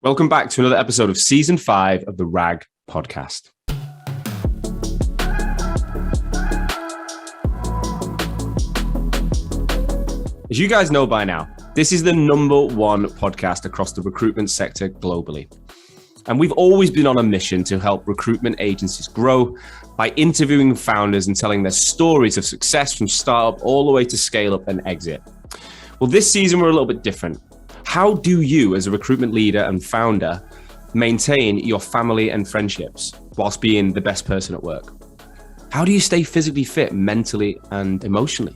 Welcome back to another episode of Season 5 of the RAG podcast. As you guys know by now, this is the number one podcast across the recruitment sector globally. And we've always been on a mission to help recruitment agencies grow by interviewing founders and telling their stories of success from startup all the way to scale up and exit. Well, this season we're a little bit different. How do you, as a recruitment leader and founder, maintain your family and friendships whilst being the best person at work? How do you stay physically fit mentally and emotionally?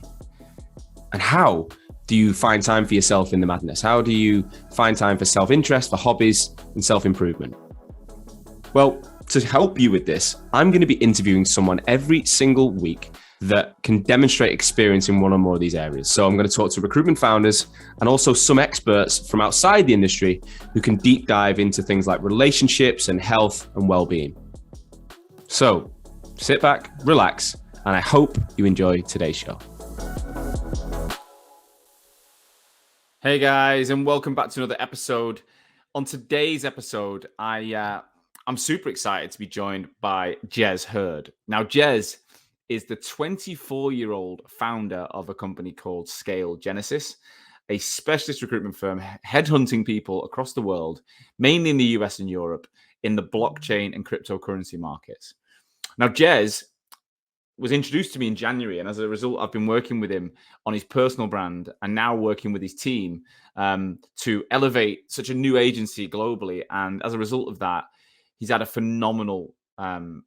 And how do you find time for yourself in the madness? How do you find time for self-interest, for hobbies, and self-improvement? Well, to help you with this, I'm going to be interviewing someone every single week that can demonstrate experience in one or more of these areas. So I'm going to talk to recruitment founders and also some experts from outside the industry who can deep dive into things like relationships and health and well-being. So sit back, relax, and I hope you enjoy today's show. Hey guys, and welcome back to another episode. On today's episode, I'm super excited to be joined by Jez Heard. Now, Jez is the 24-year-old founder of a company called Scale Genesis, a specialist recruitment firm headhunting people across the world, mainly in the US and Europe, in the blockchain and cryptocurrency markets. Now, Jez was introduced to me in January, and as a result, I've been working with him on his personal brand and now working with his team to elevate such a new agency globally. And as a result of that, he's had a phenomenal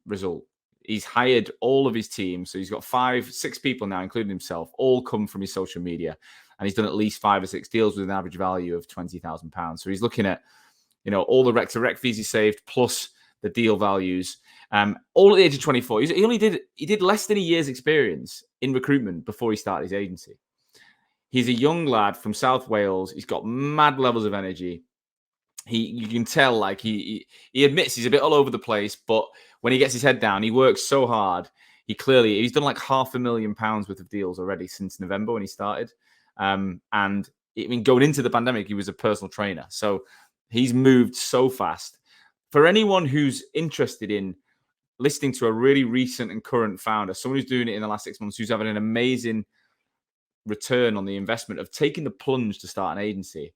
result. He's hired all of his team. So he's got 5-6 people now, including himself, all come from his social media. And he's done at least 5 or 6 deals with an average value of £20,000. So he's looking at, all the rec-to-rec fees he saved, plus the deal values, all at the age of 24. He did less than a year's experience in recruitment before he started his agency. He's a young lad from South Wales. He's got mad levels of energy. You can tell, like he admits he's a bit all over the place, but when he gets his head down, he works so hard. He's done like £500,000 worth of deals already since November when he started. And going into the pandemic, he was a personal trainer. So he's moved so fast. For anyone who's interested in listening to a really recent and current founder, someone who's doing it in the last 6 months, who's having an amazing return on the investment of taking the plunge to start an agency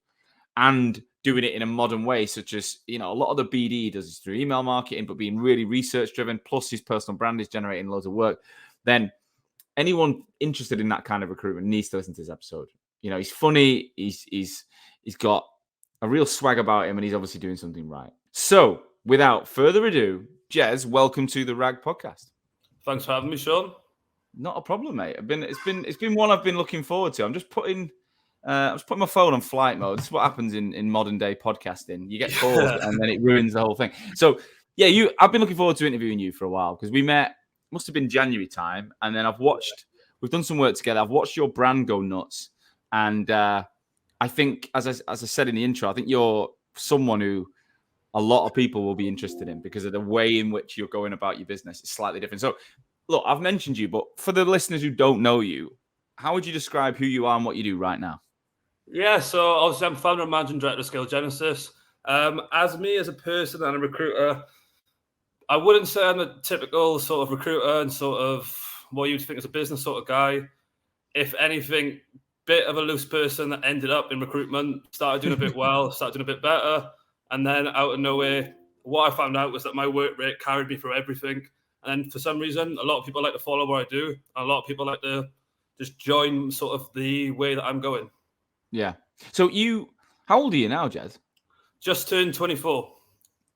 and doing it in a modern way, such as, a lot of the BD does is through email marketing, but being really research driven, plus his personal brand is generating loads of work. Then anyone interested in that kind of recruitment needs to listen to this episode. He's funny. He's got a real swag about him, and he's obviously doing something right. So without further ado, Jez, welcome to the RAG podcast. Thanks for having me, Sean. Not a problem, mate. It's been one I've been looking forward to. I'm just putting my phone on flight mode. This is what happens in modern day podcasting. You get calls and then it ruins the whole thing. So yeah, I've been looking forward to interviewing you for a while because we met, must have been January time. And then we've done some work together. I've watched your brand go nuts. And I think, as I said in the intro, I think you're someone who a lot of people will be interested in because of the way in which you're going about your business. It's slightly different. So look, I've mentioned you, but for the listeners who don't know you, how would you describe who you are and what you do right now? Yeah, so obviously I'm founder and managing director of Scale Genesis. As me as a person and a recruiter, I wouldn't say I'm a typical sort of recruiter and sort of what you'd think is a business sort of guy. If anything, bit of a loose person that ended up in recruitment, started doing a bit well, started doing a bit better. And then out of nowhere, what I found out was that my work rate carried me through everything. And for some reason, a lot of people like to follow what I do. And a lot of people like to just join sort of the way that I'm going. Yeah. So how old are you now, Jez? Just turned 24.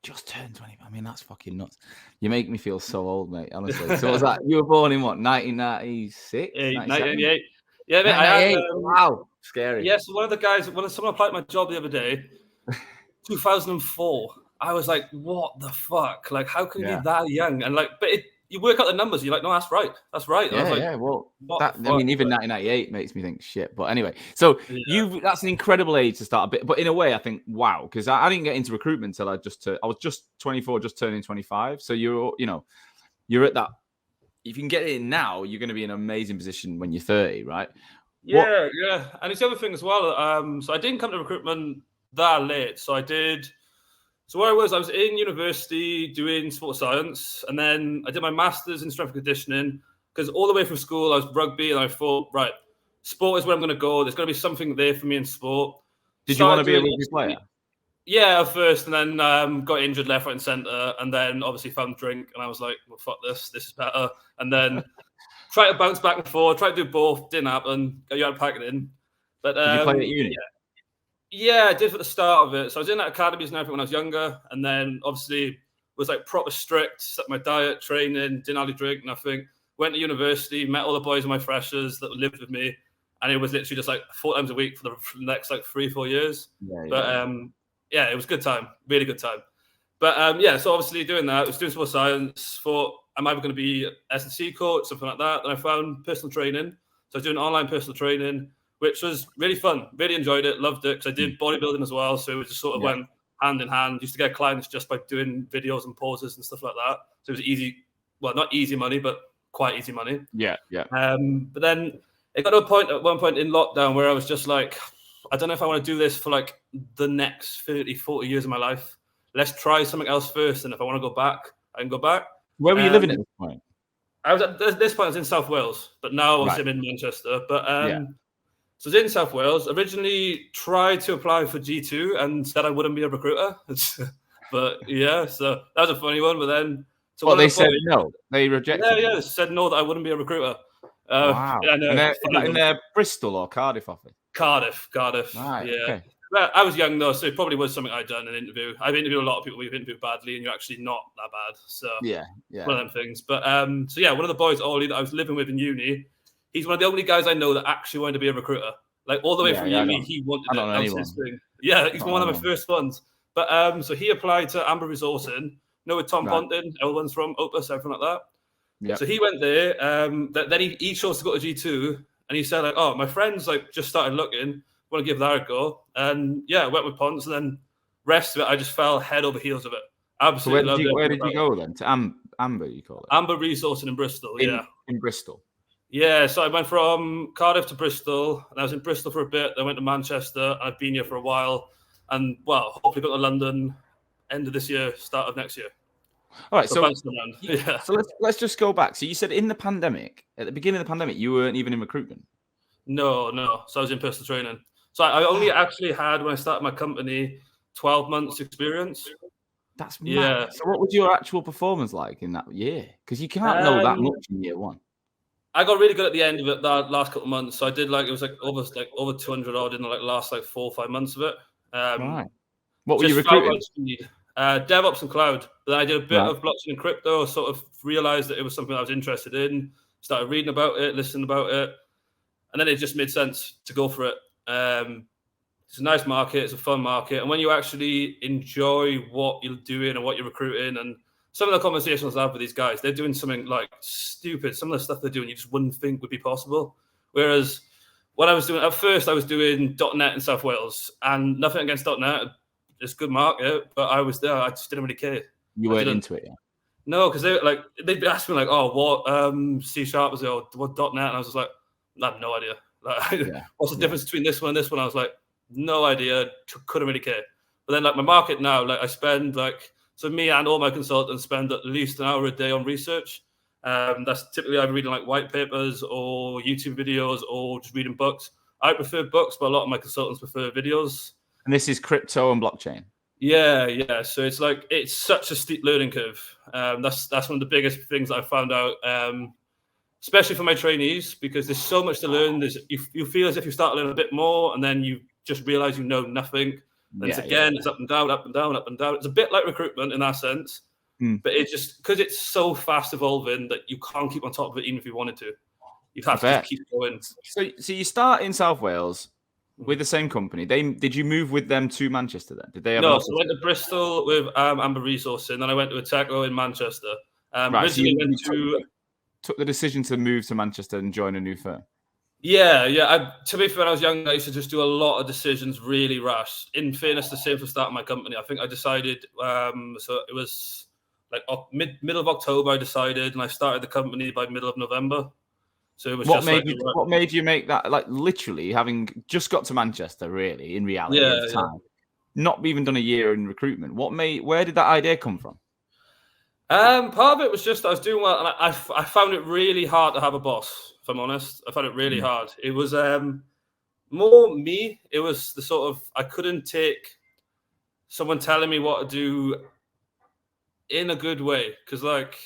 Just turned 20. I mean, that's fucking nuts. You make me feel so old, mate, honestly. So was that, you were born in what, 1996? 1998. Yeah, mate. Wow. Scary. Yes, one of the guys, when someone applied my job the other day, 2004, I was like, what the fuck? Like, how can you be that young? And like, but you work out the numbers. You're like, no, that's right. That's right. Yeah, well, even 1998 makes me think shit. But anyway, so that's an incredible age to start a bit. But in a way, I think, wow, because I didn't get into recruitment until I was just 24, just turning 25. So you're at that. If you can get it in now, you're going to be in an amazing position when you're 30, right? Yeah. And it's the other thing as well. So I didn't come to recruitment that late. So I did So where I was in university doing sports science, and then I did my master's in strength and conditioning, because all the way from school I was rugby, and I thought, right, sport is where I'm going to go. There's going to be something there for me in sport. Did you want to be a rugby player? Yeah, at first, and then got injured left, right, and centre, and then obviously found drink, and I was like, well, fuck this is better. And then tried to bounce back and forth, tried to do both, didn't happen. You had to pack it in. But did you play at uni? Yeah, I did at the start of it. So I was in that academies and everything when I was younger, and then obviously was like proper strict, set my diet, training, didn't hardly drink, nothing. Went to university, met all the boys in my freshers that lived with me, and it was literally just like 4 times a week for the next like 3-4 years. But yeah, it was a good time, really good time. But yeah, so obviously doing that, I was doing sports science, thought I'm either going to be S&C coach, something like that. Then I found personal training. So I was doing online personal training, which was really fun. Really enjoyed it, loved it, because I did bodybuilding as well. So it just sort of went hand in hand. Used to get clients just by doing videos and poses and stuff like that. So it was easy, well, not easy money, but quite easy money. Yeah. But then it got to a point at one point in lockdown where I was just like, I don't know if I want to do this for like the next 30, 40 years of my life. Let's try something else first. And if I want to go back, I can go back. Where were you living at this point? I was at this point, I was in South Wales, but now I'm in Manchester. But so I was in South Wales. Originally tried to apply for G2 and said I wouldn't be a recruiter. But yeah, so that was a funny one. But then, so they said no, they rejected. Yeah, they said no, that I wouldn't be a recruiter. Wow. In their Bristol or Cardiff office? Cardiff. Right, yeah. Okay. Well, I was young though, so it probably was something I'd done in an interview. I've interviewed a lot of people we've interviewed badly, and you're actually not that bad. So yeah, one of them things. But so yeah, one of the boys, Ollie, that I was living with in uni, he's one of the only guys I know that actually wanted to be a recruiter. Like all the way from uni, he wanted it. That was his thing. Yeah, he's one of my first ones. But so he applied to Amber Resourcing, with Tom Ponting, everyone's from Opus, everything like that. Yeah. So he went there. Then he chose to go to G2, and he said like, "Oh, my friends like just started looking. Want to give that a go?" And yeah, I went with Ponce, and then rest of it, I just fell head over heels of it. Absolutely. So where did you go then? To Amber, you call it? Amber Resourcing in Bristol. In Bristol. Yeah, so I went from Cardiff to Bristol, and I was in Bristol for a bit. Then I went to Manchester, and I've been here for a while. And well, hopefully go to London end of this year, start of next year. All right, so let's just go back. So you said in the pandemic, at the beginning of the pandemic, you weren't even in recruitment. No. So I was in personal training. So I only actually had, when I started my company, 12 months experience. That's mad. Yeah. So what was your actual performance like in that year? Because you can't know that much in year one. I got really good at the end of it, that last couple of months. So I did it was over 200 odd in the last 4 or 5 months of it. Right. What were you recruiting? DevOps and cloud. Then I did a bit of blockchain and crypto, sort of realized that it was something I was interested in, started reading about it, listening about it. And then it just made sense to go for it. It's a nice market. It's a fun market. And when you actually enjoy what you're doing and what you're recruiting, and some of the conversations I have with these guys, they're doing something like stupid. Some of the stuff they're doing, you just wouldn't think would be possible. Whereas what I was doing, at first I was doing .NET in South Wales, and nothing against .NET. It's a good market, but I was there. I just didn't really care. You weren't into it, yeah? No, because they'd ask me what C# was it, or what .NET, and I was just like, I have no idea. What's the difference between this one and this one? I was like, no idea. Couldn't really care. But then my market now, I spend so me and all my consultants spend at least an hour a day on research. That's typically either reading white papers or YouTube videos or just reading books. I prefer books, but a lot of my consultants prefer videos. And this is crypto and blockchain. Yeah. So it's such a steep learning curve. That's one of the biggest things that I found out, especially for my trainees, because there's so much to learn. You feel as if you start to learn a bit more, and then you just realize you know nothing. Then it's up and down, up and down, up and down. It's a bit like recruitment in that sense, but it's just because it's so fast evolving that you can't keep on top of it even if you wanted to. You have to just keep going. So you start in South Wales with the same company. Did you move with them to Manchester then? Did they have so I went to Bristol with Amber Resourcing, then I went to Ateco in Manchester. Originally took the decision to move to Manchester and join a new firm. Yeah. To be fair, when I was young, I used to just do a lot of decisions really rash. In fairness, the same for starting my company. I think I decided, so it was middle of October I decided, and I started the company by middle of November. So it was what made you make that, literally having just got to Manchester, really, in reality at the time? not even done a year in recruitment. Where did that idea come from? Part of it was just I was doing well, and I found it really hard to have a boss. If I'm honest, I found it really hard. It was more me. It was the sort of I couldn't take someone telling me what to do in a good way, because like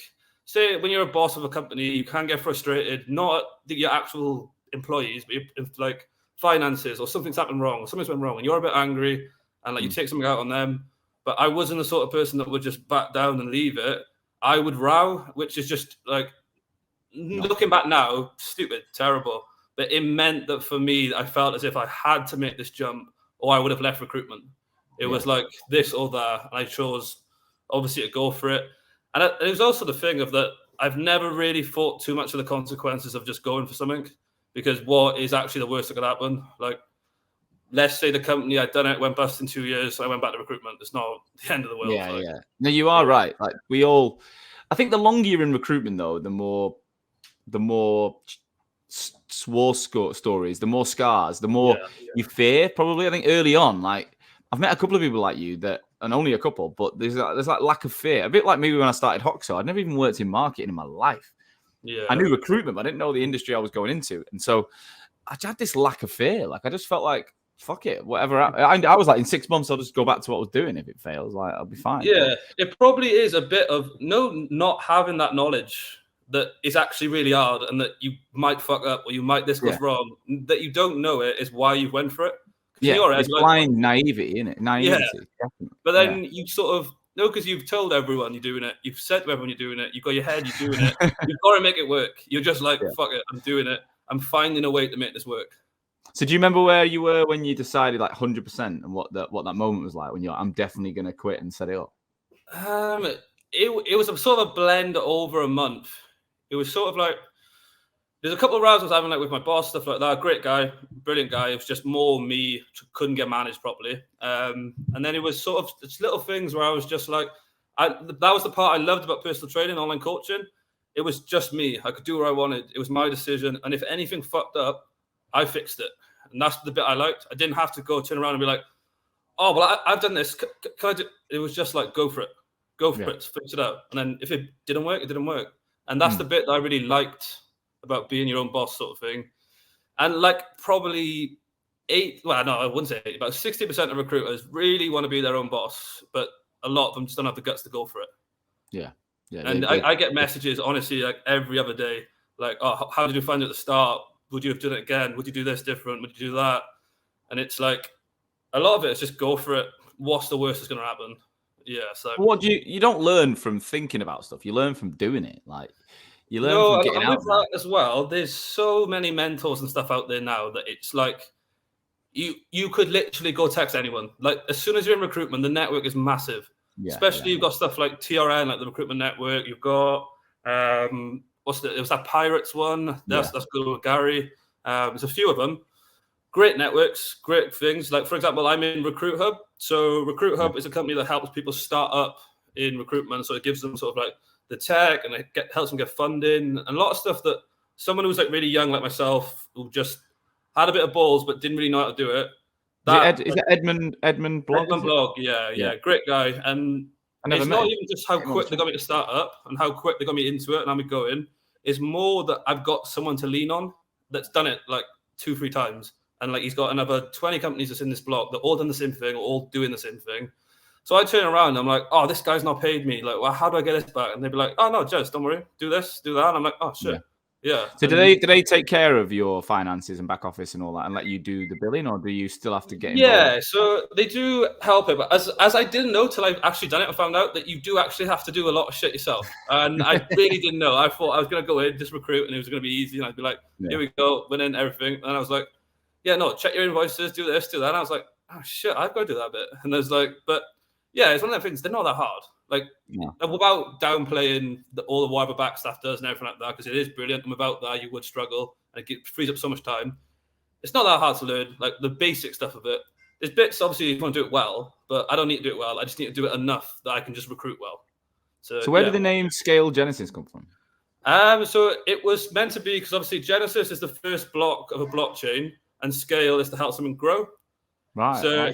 say when you're a boss of a company, you can get frustrated, not at your actual employees, but if like finances or something's happened wrong or something's went wrong, and you're a bit angry and like you take something out on them. But I wasn't the sort of person that would just back down and leave it. I would row, which is just like looking back now, stupid, terrible. But it meant that for me, I felt as if I had to make this jump or I would have left recruitment. It was like this or that. And I chose obviously to go for it. And it was also the thing of that I've never really thought too much of the consequences of just going for something, because what is actually the worst that could happen? Like, let's say the company I'd done it went bust in 2 years, so I went back to recruitment. It's not the end of the world. Yeah. No, you are right. Like I think the longer you're in recruitment, though, the more war stories, the more scars, the more you fear. Probably, I think early on, like I've met a couple of people like you and only a couple, but there's like lack of fear. A bit like me when I started Hoxo. I'd never even worked in marketing in my life. Yeah, I knew recruitment, but I didn't know the industry I was going into, and so I had this lack of fear. Like I just felt like, fuck it, whatever. I was like, in 6 months, I'll just go back to what I was doing. If it fails, like I'll be fine. Yeah, it probably is a bit of not having that knowledge that is actually really hard, and that you might fuck up or you might this goes wrong. That you don't know it is why you went for it. Yeah, it's blind naivety, isn't it? Naivety. Yeah. But then you sort of no, because you've told everyone you're doing it. You've said to everyone you're doing it. You've got your head, you're doing it. You've got to make it work. You're just like, fuck it, I'm doing it. I'm finding a way to make this work. So do you remember where you were when you decided like 100% and what that moment was like when you're like, I'm definitely going to quit and set it up? It was a sort of a blend over a month. It was sort of like, there's a couple of rounds I was having like with my boss, stuff like that. Great guy, brilliant guy. It was just more me, couldn't get managed properly. And then it was sort of it's little things where I was just like, that was the part I loved about personal training, online coaching. It was just me. I could do what I wanted. It was my decision. And if anything fucked up, I fixed it. And that's the bit I liked. I didn't have to go turn around and be like, oh, well, I've done this. Can I do? It was just like, go for it. Go for it. Fix it out. And then if it didn't work, it didn't work. And that's the bit that I really liked about being your own boss sort of thing. And like probably I wouldn't say 8, about 60% of recruiters really want to be their own boss, but a lot of them just don't have the guts to go for it. Yeah. And I get messages, honestly, like every other day, like, oh, how did you find it at the start? Would you have done it again? Would you do this different? Would you do that? And it's like, a lot of it is just go for it. What's the worst that's going to happen? Yeah. So what you don't learn from thinking about stuff. You learn from doing it. Like you learn from getting out with that as well. There's so many mentors and stuff out there now that it's like you could literally go text anyone. Like as soon as you're in recruitment, the network is massive. Especially you've got stuff like TRN, like the Recruitment Network. You've got it was that Pirates one. That's good with Gary. There's a few of them. Great networks, great things. Like for example, I'm in Recruit Hub. So Recruit Hub is a company that helps people start up in recruitment. So it gives them sort of like the tech, and it helps them get funding and a lot of stuff that someone who's like really young like myself, who just had a bit of balls but didn't really know how to do it. Is it Edmund Blog? Edmund Blog, yeah, great guy. And it's not even just how quick they got me to start up and how quick they got me into it and how we going. It's more that I've got someone to lean on that's done it like 2-3 times. And like he's got another 20 companies that's in this block that all done the same thing, or all doing the same thing. So I turn around and I'm like, oh, this guy's not paid me. Like, well, how do I get this back? And they'd be like, oh no, Jez, don't worry, do this, do that. And I'm like, oh shit. Yeah. So do they take care of your finances and back office and all that and let you do the billing, or do you still have to get involved? Yeah, so they do help it, but as I didn't know till I've actually done it, I found out that you do actually have to do a lot of shit yourself. And I really didn't know. I thought I was going to go in, just recruit, and it was going to be easy. And I'd be like, here we go, win in everything. And I was like, yeah, no, check your invoices, do this, do that. And I was like, oh shit, I've got to do that bit. And there's like, but yeah, it's one of the things, they're not that hard. Like, without downplaying all the whatever back staff does and everything like that, because it is brilliant. And without that, you would struggle, and it frees up so much time. It's not that hard to learn, like the basic stuff of it. There's bits, obviously, if you want to do it well, but I don't need to do it well. I just need to do it enough that I can just recruit well. So where did the name Scale Genesis come from? So it was meant to be, because obviously Genesis is the first block of a blockchain, and Scale is to help someone grow. Right. So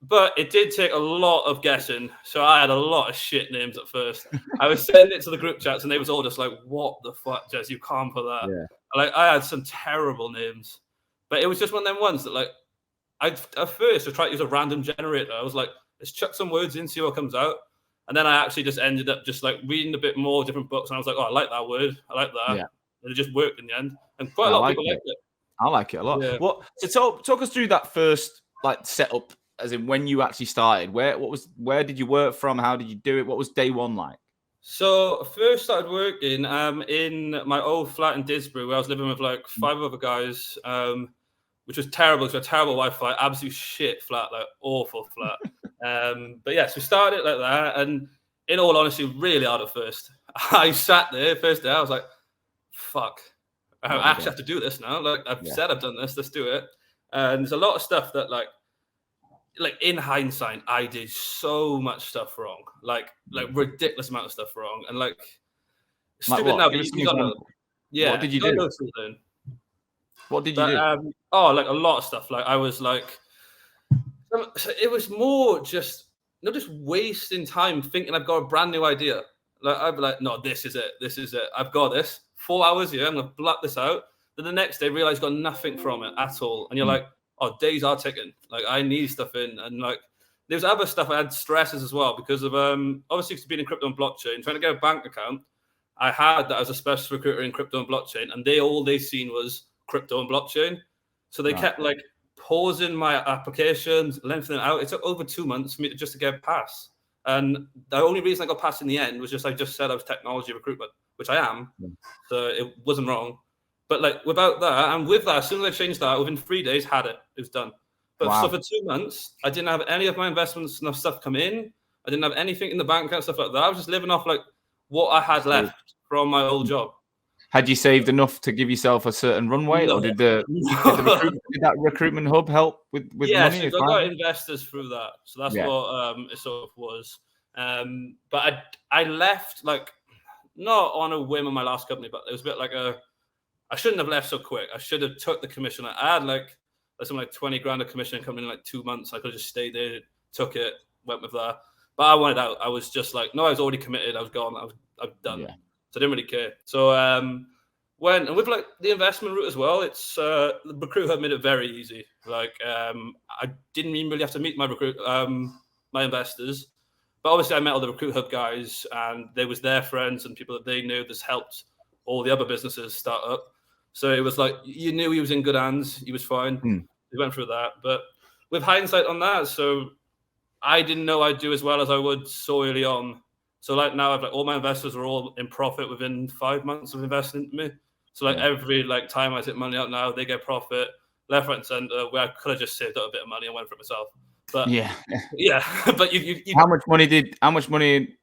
But it did take a lot of guessing. So I had a lot of shit names at first. I was sending it to the group chats and they was all just like, what the fuck, Jez? You can't put that. Yeah. Like, I had some terrible names. But it was just one of them ones that, like, at first I tried to use a random generator. I was like, let's chuck some words in, see what comes out. And then I actually just ended up just like reading a bit more different books. And I was like, oh, I like that word. I like that. Yeah. And it just worked in the end. And quite a lot of people liked it. I like it a lot. Yeah. What? So talk us through that first like setup, as in when you actually started. Where did you work from? How did you do it? What was day one like? So first started working in my old flat in Disbury, where I was living with like 5 other guys, which was terrible because we had terrible Wi-Fi, absolute shit flat, like awful flat. But yes, we started like that, and in all honesty, really hard at first. I sat there first day, I was like, "Fuck, I actually have to do this now." Like I've said, I've done this. Let's do it. And there's a lot of stuff that like in hindsight, I did so much stuff wrong, like ridiculous amount of stuff wrong, and like stupid now. But you got to, what did you do? What did you do? Like a lot of stuff. Like I was like, it was more just not just wasting time thinking I've got a brand new idea. Like I'd be like, no, this is it. This is it. I've got this. 4 hours here. I'm gonna block this out. Then the next day, realize got nothing from it at all, and you're like, oh, days are ticking. Like I need stuff in, and like there's other stuff. I had stresses as well because of obviously being in crypto and blockchain, trying to get a bank account. I had that as a specialist recruiter in crypto and blockchain, and all they seen was crypto and blockchain. So they kept like pausing my applications, lengthening it out. It took over 2 months for me just to get past. And the only reason I got past in the end was just I just said I was technology recruitment, which I am. So it wasn't wrong. But like without that, and with that, as soon as I changed that, within 3 days, had it. It was done. But so for 2 months, I didn't have any of my investments enough stuff come in. I didn't have anything in the bank account, stuff like that. I was just living off like what I had left from my old job. Had you saved enough to give yourself a certain runway, or did that recruitment hub help with money? Yeah, so I got investors through that. So that's what it sort of was. But I left like not on a whim of my last company, but it was a bit like I shouldn't have left so quick. I should have took the commission. I had like something like 20 grand of commission coming in like 2 months. I could have just stayed there, took it, went with that. But I wanted out. I was just like, no, I was already committed. I was gone. I was done. Yeah. So I didn't really care. So went, and with like the investment route as well, it's the Recruit Hub made it very easy. Like I didn't even really have to meet my my investors. But obviously I met all the Recruit Hub guys, and they was their friends and people that they knew. This helped all the other businesses start up. So it was like, you knew he was in good hands. He was fine. We went through that. But with hindsight on that, so I didn't know I'd do as well as I would so early on. So like now, I've like all my investors are all in profit within 5 months of investing into me. So like every like time I take money out now, they get profit left, right, and center. Where I could have just saved up a bit of money and went for it myself. But but you how much money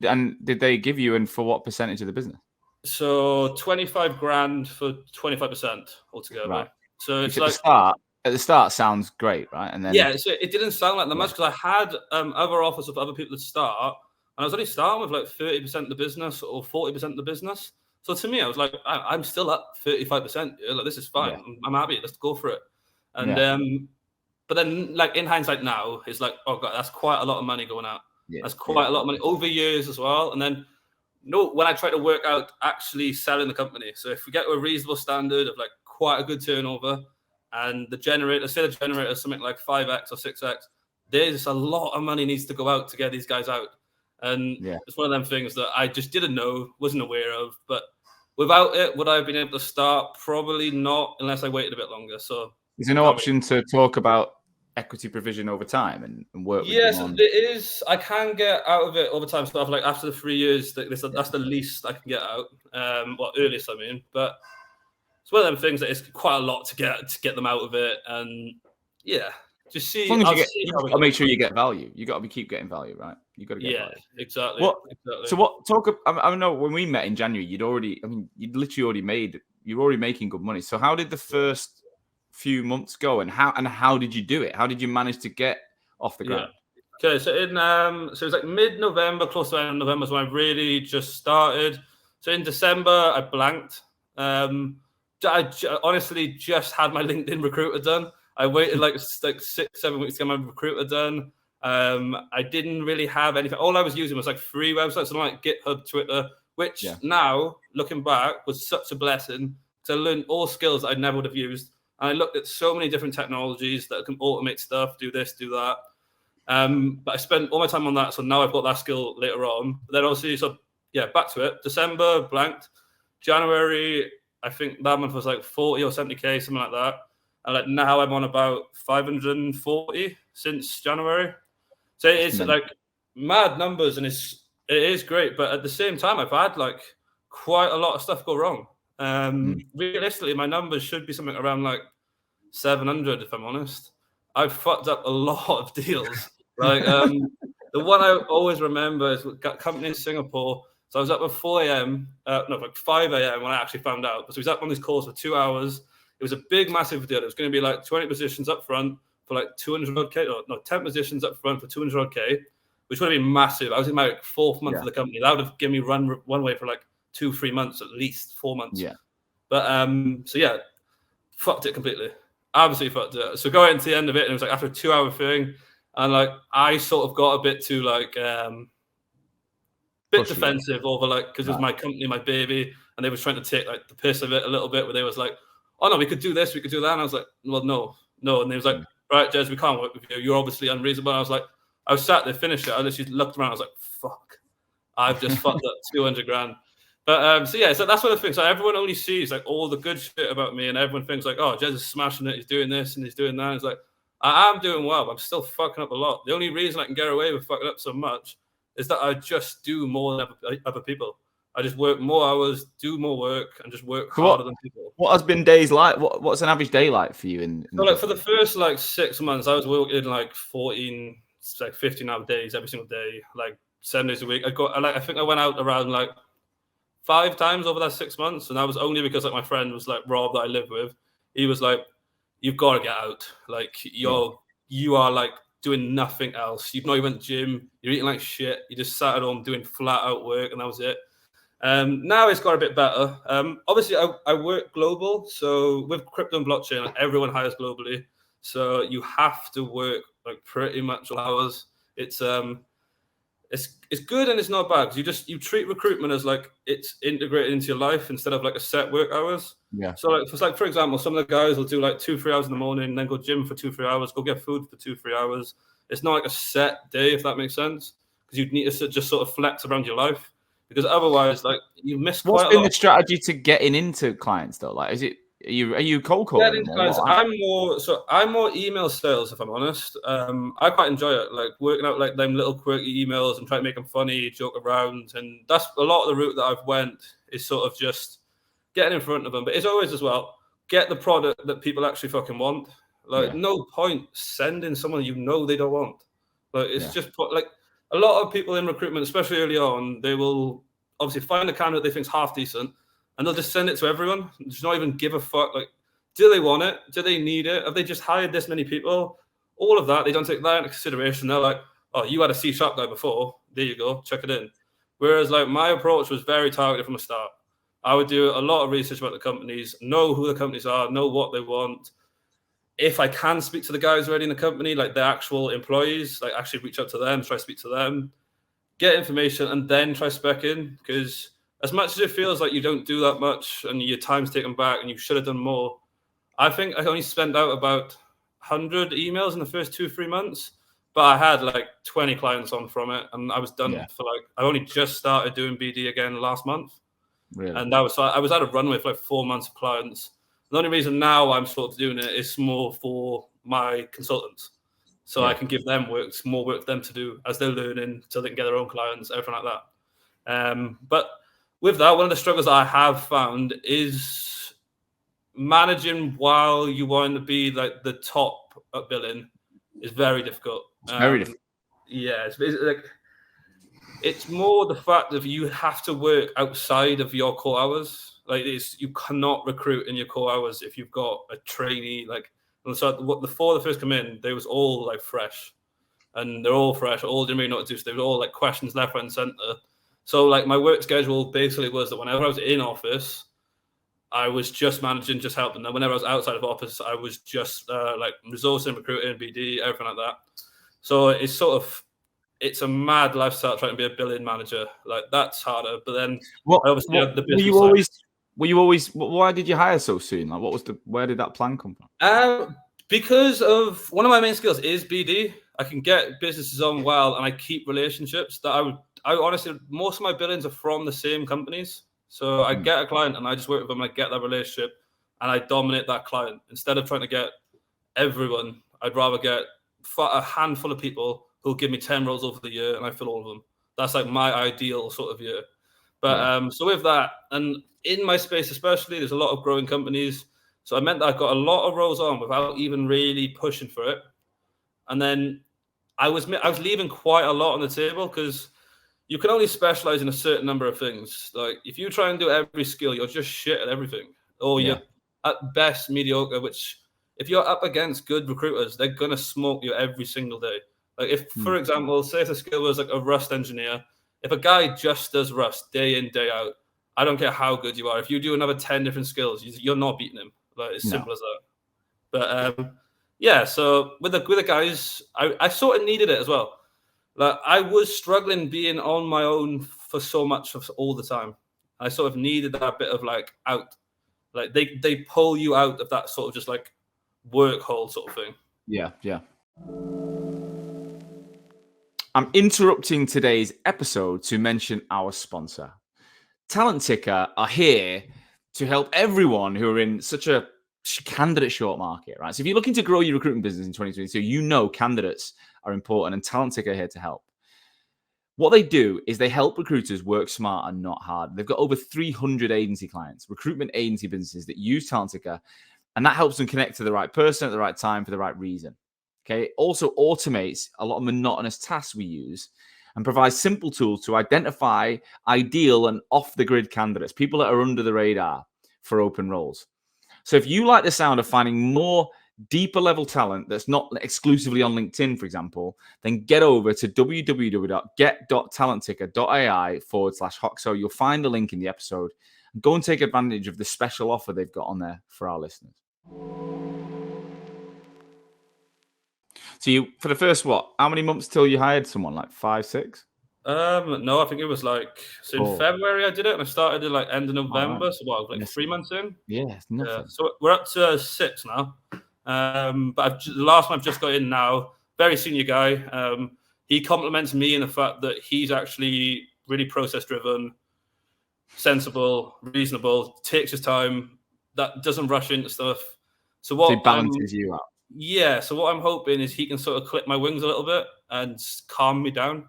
did they give you, and for what percentage of the business? So 25 grand for 25% altogether. Right. So it's like at the start sounds great, right? And then so it didn't sound like that much because I had other offers of other people to start, and I was only starting with like 30% of the business or 40% of the business. So to me, I was like, I'm still up 35%. Like this is fine. Yeah. I'm happy. Let's go for it. And but then like in hindsight now, it's like, oh god, that's quite a lot of money going out. Yeah. That's quite a lot of money over years as well. And then when I try to work out actually selling the company. So if we get to a reasonable standard of like quite a good turnover, and the generator, say the generator is something like 5x or 6x, there's a lot of money needs to go out to get these guys out. And it's one of them things that I just didn't know, wasn't aware of. But without it, would I have been able to start? Probably not, unless I waited a bit longer. So is there no option to talk about equity provision over time and work with yes, there is. I can get out of it over time. So like after the 3 years, that's the least I can get out. Earliest I mean, but it's one of them things that it's quite a lot to get them out of it. And just see. I'll make sure you get value. You got to keep getting value, right? You got to get value. Exactly. I know when we met in January, you'd literally already making good money. So how did the first few months go, and how did you do it? How did you manage to get off the ground? Okay, so in so it was like mid-November, close to the end of November is when I really just started. So in December, I blanked. I honestly just had my LinkedIn recruiter done. I waited like 6-7 weeks to get my recruiter done. I didn't really have anything. All I was using was like free websites, like GitHub, Twitter, which now, looking back, was such a blessing because I learned all skills that I never would have used. And I looked at so many different technologies that can automate stuff, do this, do that. But I spent all my time on that. So now I've got that skill later on. But then obviously, so yeah, back to it. December, blanked. January, I think that month was like 40 or 70K, something like that. And like now I'm on about 540 since January. So it's like mad numbers, and it is great. But at the same time, I've had like quite a lot of stuff go wrong. Realistically, my numbers should be something around like 700, if I'm honest. I've fucked up a lot of deals. Like the one I always remember is with company in Singapore. So I was up at 4 a.m. Like 5 a.m. when I actually found out. So we was up on these calls for 2 hours. It was a big, massive deal. It was going to be like 20 positions up front for like 200K, or no, 10 positions up front for 200K, which would have been massive. I was in my like, 4th month of the company. That would have given me runway for like 2-3 months, at least 4 months. Yeah. But so yeah, fucked it completely. Absolutely fucked it. So going into the end of it, and it was like after a 2-hour thing, and like I sort of got a bit too like bit defensive over like, because it was my company, my baby, and they were trying to take like the piss of it a little bit, where they was like, oh no, we could do this, we could do that. And I was like, well, no. And they was like, right, Jez, we can't work with you. You're obviously unreasonable. And I was like, I was sat there, finished it. I literally looked around. I was like, fuck, I've just fucked up 200 grand. But so yeah, so that's one of the things. So everyone only sees like all the good shit about me, and everyone thinks like, oh, Jez is smashing it. He's doing this and he's doing that. And it's like, I am doing well, but I'm still fucking up a lot. The only reason I can get away with fucking up so much is that I just do more than other people. I just work more hours, do more work, and just work harder than people. What has been days like? What's an average day like for you? So like for the first like 6 months, I was working like 15-hour days every single day, like 7 days a week. I think I went out around like 5 times over that 6 months, and that was only because like my friend was like Rob that I live with. He was like, "You've got to get out. Like you are like doing nothing else. You've not even went to the gym. You're eating like shit. You just sat at home doing flat out work, and that was it." Now it's got a bit better. Obviously, I work global, so with crypto and blockchain, everyone hires globally. So you have to work like pretty much all hours. It's good and it's not bad, because you treat recruitment as like it's integrated into your life instead of like a set work hours. Yeah. So like for example, some of the guys will do like 2-3 hours in the morning, then go gym for 2-3 hours, go get food for 2-3 hours. It's not like a set day, if that makes sense, because you need to just sort of flex around your life. Because otherwise, like you miss quite a lot. What's been the strategy to getting into clients though? Like, are you cold calling? I'm more email sales, if I'm honest. I quite enjoy it, like working out like them little quirky emails and trying to make them funny, joke around, and that's a lot of the route that I've went, is sort of just getting in front of them. But it's always as well, get the product that people actually fucking want. Like no point sending someone you know they don't want. Like it's just like. A lot of people in recruitment, especially early on, they will obviously find a candidate they think's half decent, and they'll just send it to everyone. Just not even give a fuck. Like, do they want it? Do they need it? Have they just hired this many people? All of that, they don't take that into consideration. They're like, oh, you had a C# guy before. There you go. Check it in. Whereas like my approach was very targeted from the start. I would do a lot of research about the companies, know who the companies are, know what they want. If I can speak to the guys already in the company, like the actual employees, like actually reach out to them, try to speak to them, get information, and then try spec in. Because as much as it feels like you don't do that much and your time's taken back and you should have done more, I think I only spent out about 100 emails in the first 2-3 months, but I had like 20 clients on from it, and I was done for like, I only just started doing BD again last month. Really? And I was at a runway for like 4 months of clients. The only reason now I'm sort of doing it is more for my consultants. So I can give them more work for them to do as they're learning, so they can get their own clients, everything like that. But with that, one of the struggles I have found is managing while you want to be like the top at billing is very difficult. It's very difficult. Yeah, it's more the fact that you have to work outside of your core hours. Like you cannot recruit in your core hours if you've got a trainee. Like, and so before the first come in, they was all like fresh, and they're all fresh. All didn't really know what to do. So they were all like questions left, right, and center. So like my work schedule basically was that whenever I was in office, I was just managing, just helping them. Whenever I was outside of office, I was just like resourcing, recruiting, BD, everything like that. So it's a mad lifestyle trying to be a billing manager. Like that's harder. But then I obviously had the business side. Were you always? Why did you hire so soon? Like, where did that plan come from? Because of one of my main skills is BD. I can get businesses on well, and I keep relationships. I honestly, most of my billings are from the same companies. So I get a client, and I just work with them, and I get that relationship, and I dominate that client instead of trying to get everyone. I'd rather get a handful of people who'll give me 10 roles over the year, and I fill all of them. That's like my ideal sort of year. But so with that, and in my space especially, there's a lot of growing companies. So I meant that I got a lot of roles on without even really pushing for it. And then I was leaving quite a lot on the table because you can only specialize in a certain number of things. Like if you try and do every skill, you're just shit at everything. Or you're at best mediocre, which if you're up against good recruiters, they're going to smoke you every single day. Like if, for example, say if the skill was like a Rust engineer, if a guy just does Rust day in, day out, I don't care how good you are. If you do another 10 different skills, you're not beating him. Like it's simple as that. But yeah, so with the guys, I sort of needed it as well. Like I was struggling being on my own for so much of all the time. I sort of needed that bit of like out. Like they pull you out of that sort of just like work hole sort of thing. Yeah. I'm interrupting today's episode to mention our sponsor. Talent Ticker are here to help everyone who are in such a candidate short market, right? So if you're looking to grow your recruitment business in 2022, you know candidates are important and Talent Ticker are here to help. What they do is they help recruiters work smart and not hard. They've got over 300 agency clients, recruitment agency businesses that use Talent Ticker, and that helps them connect to the right person at the right time for the right reason. Okay. It also automates a lot of monotonous tasks we use and provides simple tools to identify ideal and off-the-grid candidates, people that are under the radar for open roles. So if you like the sound of finding more deeper level talent that's not exclusively on LinkedIn, for example, then get over to www.get.talentticker.ai/Hoxo. You'll find the link in the episode. And go and take advantage of the special offer they've got on there for our listeners. So you, for the first, how many months till you hired someone? Like 5, 6? No, I think it was like in February I did it, and I started at like end of November. Right. So what, like 3 months in? Yeah, it's nothing. Yeah. So we're up to 6 now. But the last one I've just got in now, very senior guy. He compliments me in the fact that he's actually really process driven, sensible, reasonable, takes his time, that doesn't rush into stuff. So what he balances you out. Yeah. So what I'm hoping is he can sort of clip my wings a little bit and calm me down.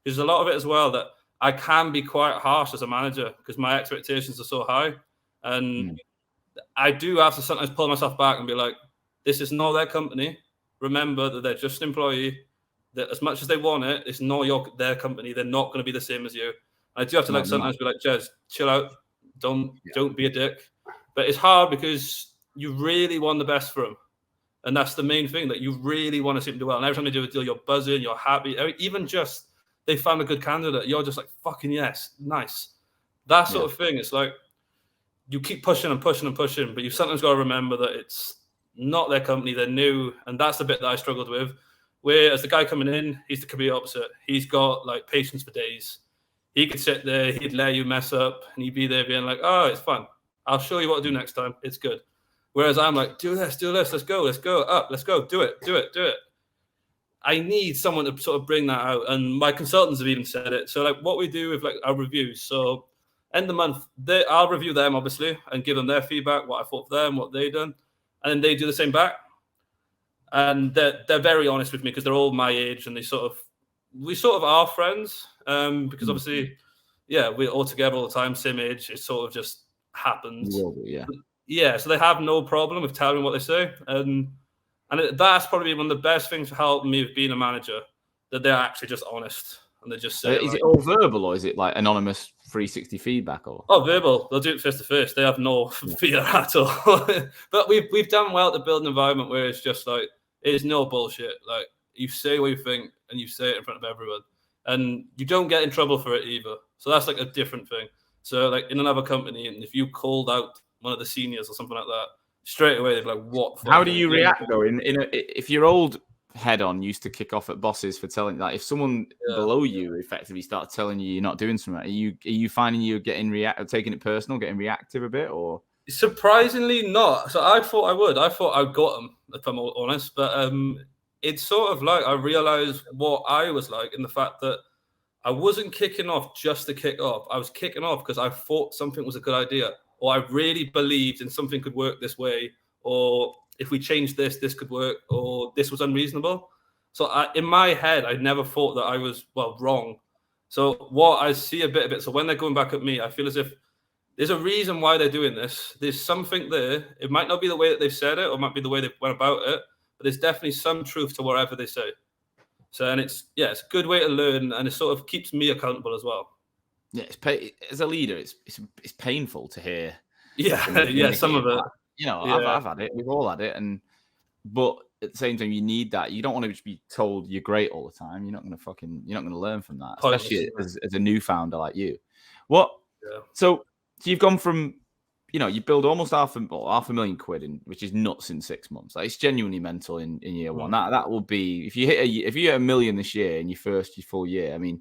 There's a lot of it as well that I can be quite harsh as a manager because my expectations are so high. And I do have to sometimes pull myself back and be like, this is not their company. Remember that they're just an employee. That as much as they want it, it's not their company. They're not going to be the same as you. I do have to sometimes be like, Jez, chill out. Don't be a dick. But it's hard because you really want the best for them. And that's the main thing, that you really want to see them do well. And every time they do a deal, you're buzzing, you're happy. Even just they found a good candidate, you're just like, fucking yes, nice. That sort of thing. It's like you keep pushing and pushing and pushing, but you sometimes got to remember that it's not their company, they're new. And that's the bit that I struggled with. Whereas the guy coming in, he's the complete opposite. He's got like patience for days. He could sit there, he'd let you mess up, and he'd be there being like, oh, it's fun. I'll show you what to do next time. It's good. Whereas I'm like, do this, let's go up, let's go, do it. I need someone to sort of bring that out. And my consultants have even said it. So like what we do with like our reviews. So end of the month, I'll review them obviously and give them their feedback, what I thought for them, what they done. And then they do the same back. And they're very honest with me because they're all my age and we sort of are friends. Because obviously, we're all together all the time, same age. It sort of just happens. Yeah, so they have no problem with telling me what they say. And that's probably one of the best things for helping me with being a manager, that they're actually just honest and they just say. Is it all verbal or is it like anonymous 360 feedback? Or verbal. They'll do it face to face. They have no fear at all. But we've done well to build an environment where it's just like, it's no bullshit. Like you say what you think and you say it in front of everyone. And you don't get in trouble for it either. So that's like a different thing. So like in another company, and if you called out one of the seniors or something like that, straight away they'd be like, "What?" How do you react though? If your old head on used to kick off at bosses for telling, like, if someone below you effectively starts telling you you're not doing something, are you finding you're getting taking it personal, getting reactive a bit, or? Surprisingly not. So I thought I would. I thought I got them, if I'm honest. But it's sort of like I realized what I was like in the fact that I wasn't kicking off just to kick off. I was kicking off because I thought something was a good idea, or I really believed in something could work this way, or if we changed this, this could work, or this was unreasonable. So in my head, I never thought that I was, wrong. So what I see a bit of it. So when they're going back at me, I feel as if there's a reason why they're doing this. There's something there. It might not be the way that they've said it, or it might be the way they went about it, but there's definitely some truth to whatever they say. So, and it's a good way to learn, and it sort of keeps me accountable as well. Yeah, as a leader, it's painful to hear. Yeah, some of it. You know, I've had it. We've all had it, but at the same time, you need that. You don't want to just be told you're great all the time. You're not going to learn from that, especially as a new founder like you. What? Yeah. So you've gone from, you build almost half a million quid, which is nuts in 6 months. Like, it's genuinely mental in year one. That will be, if you hit $1 million this year in your full year. I mean,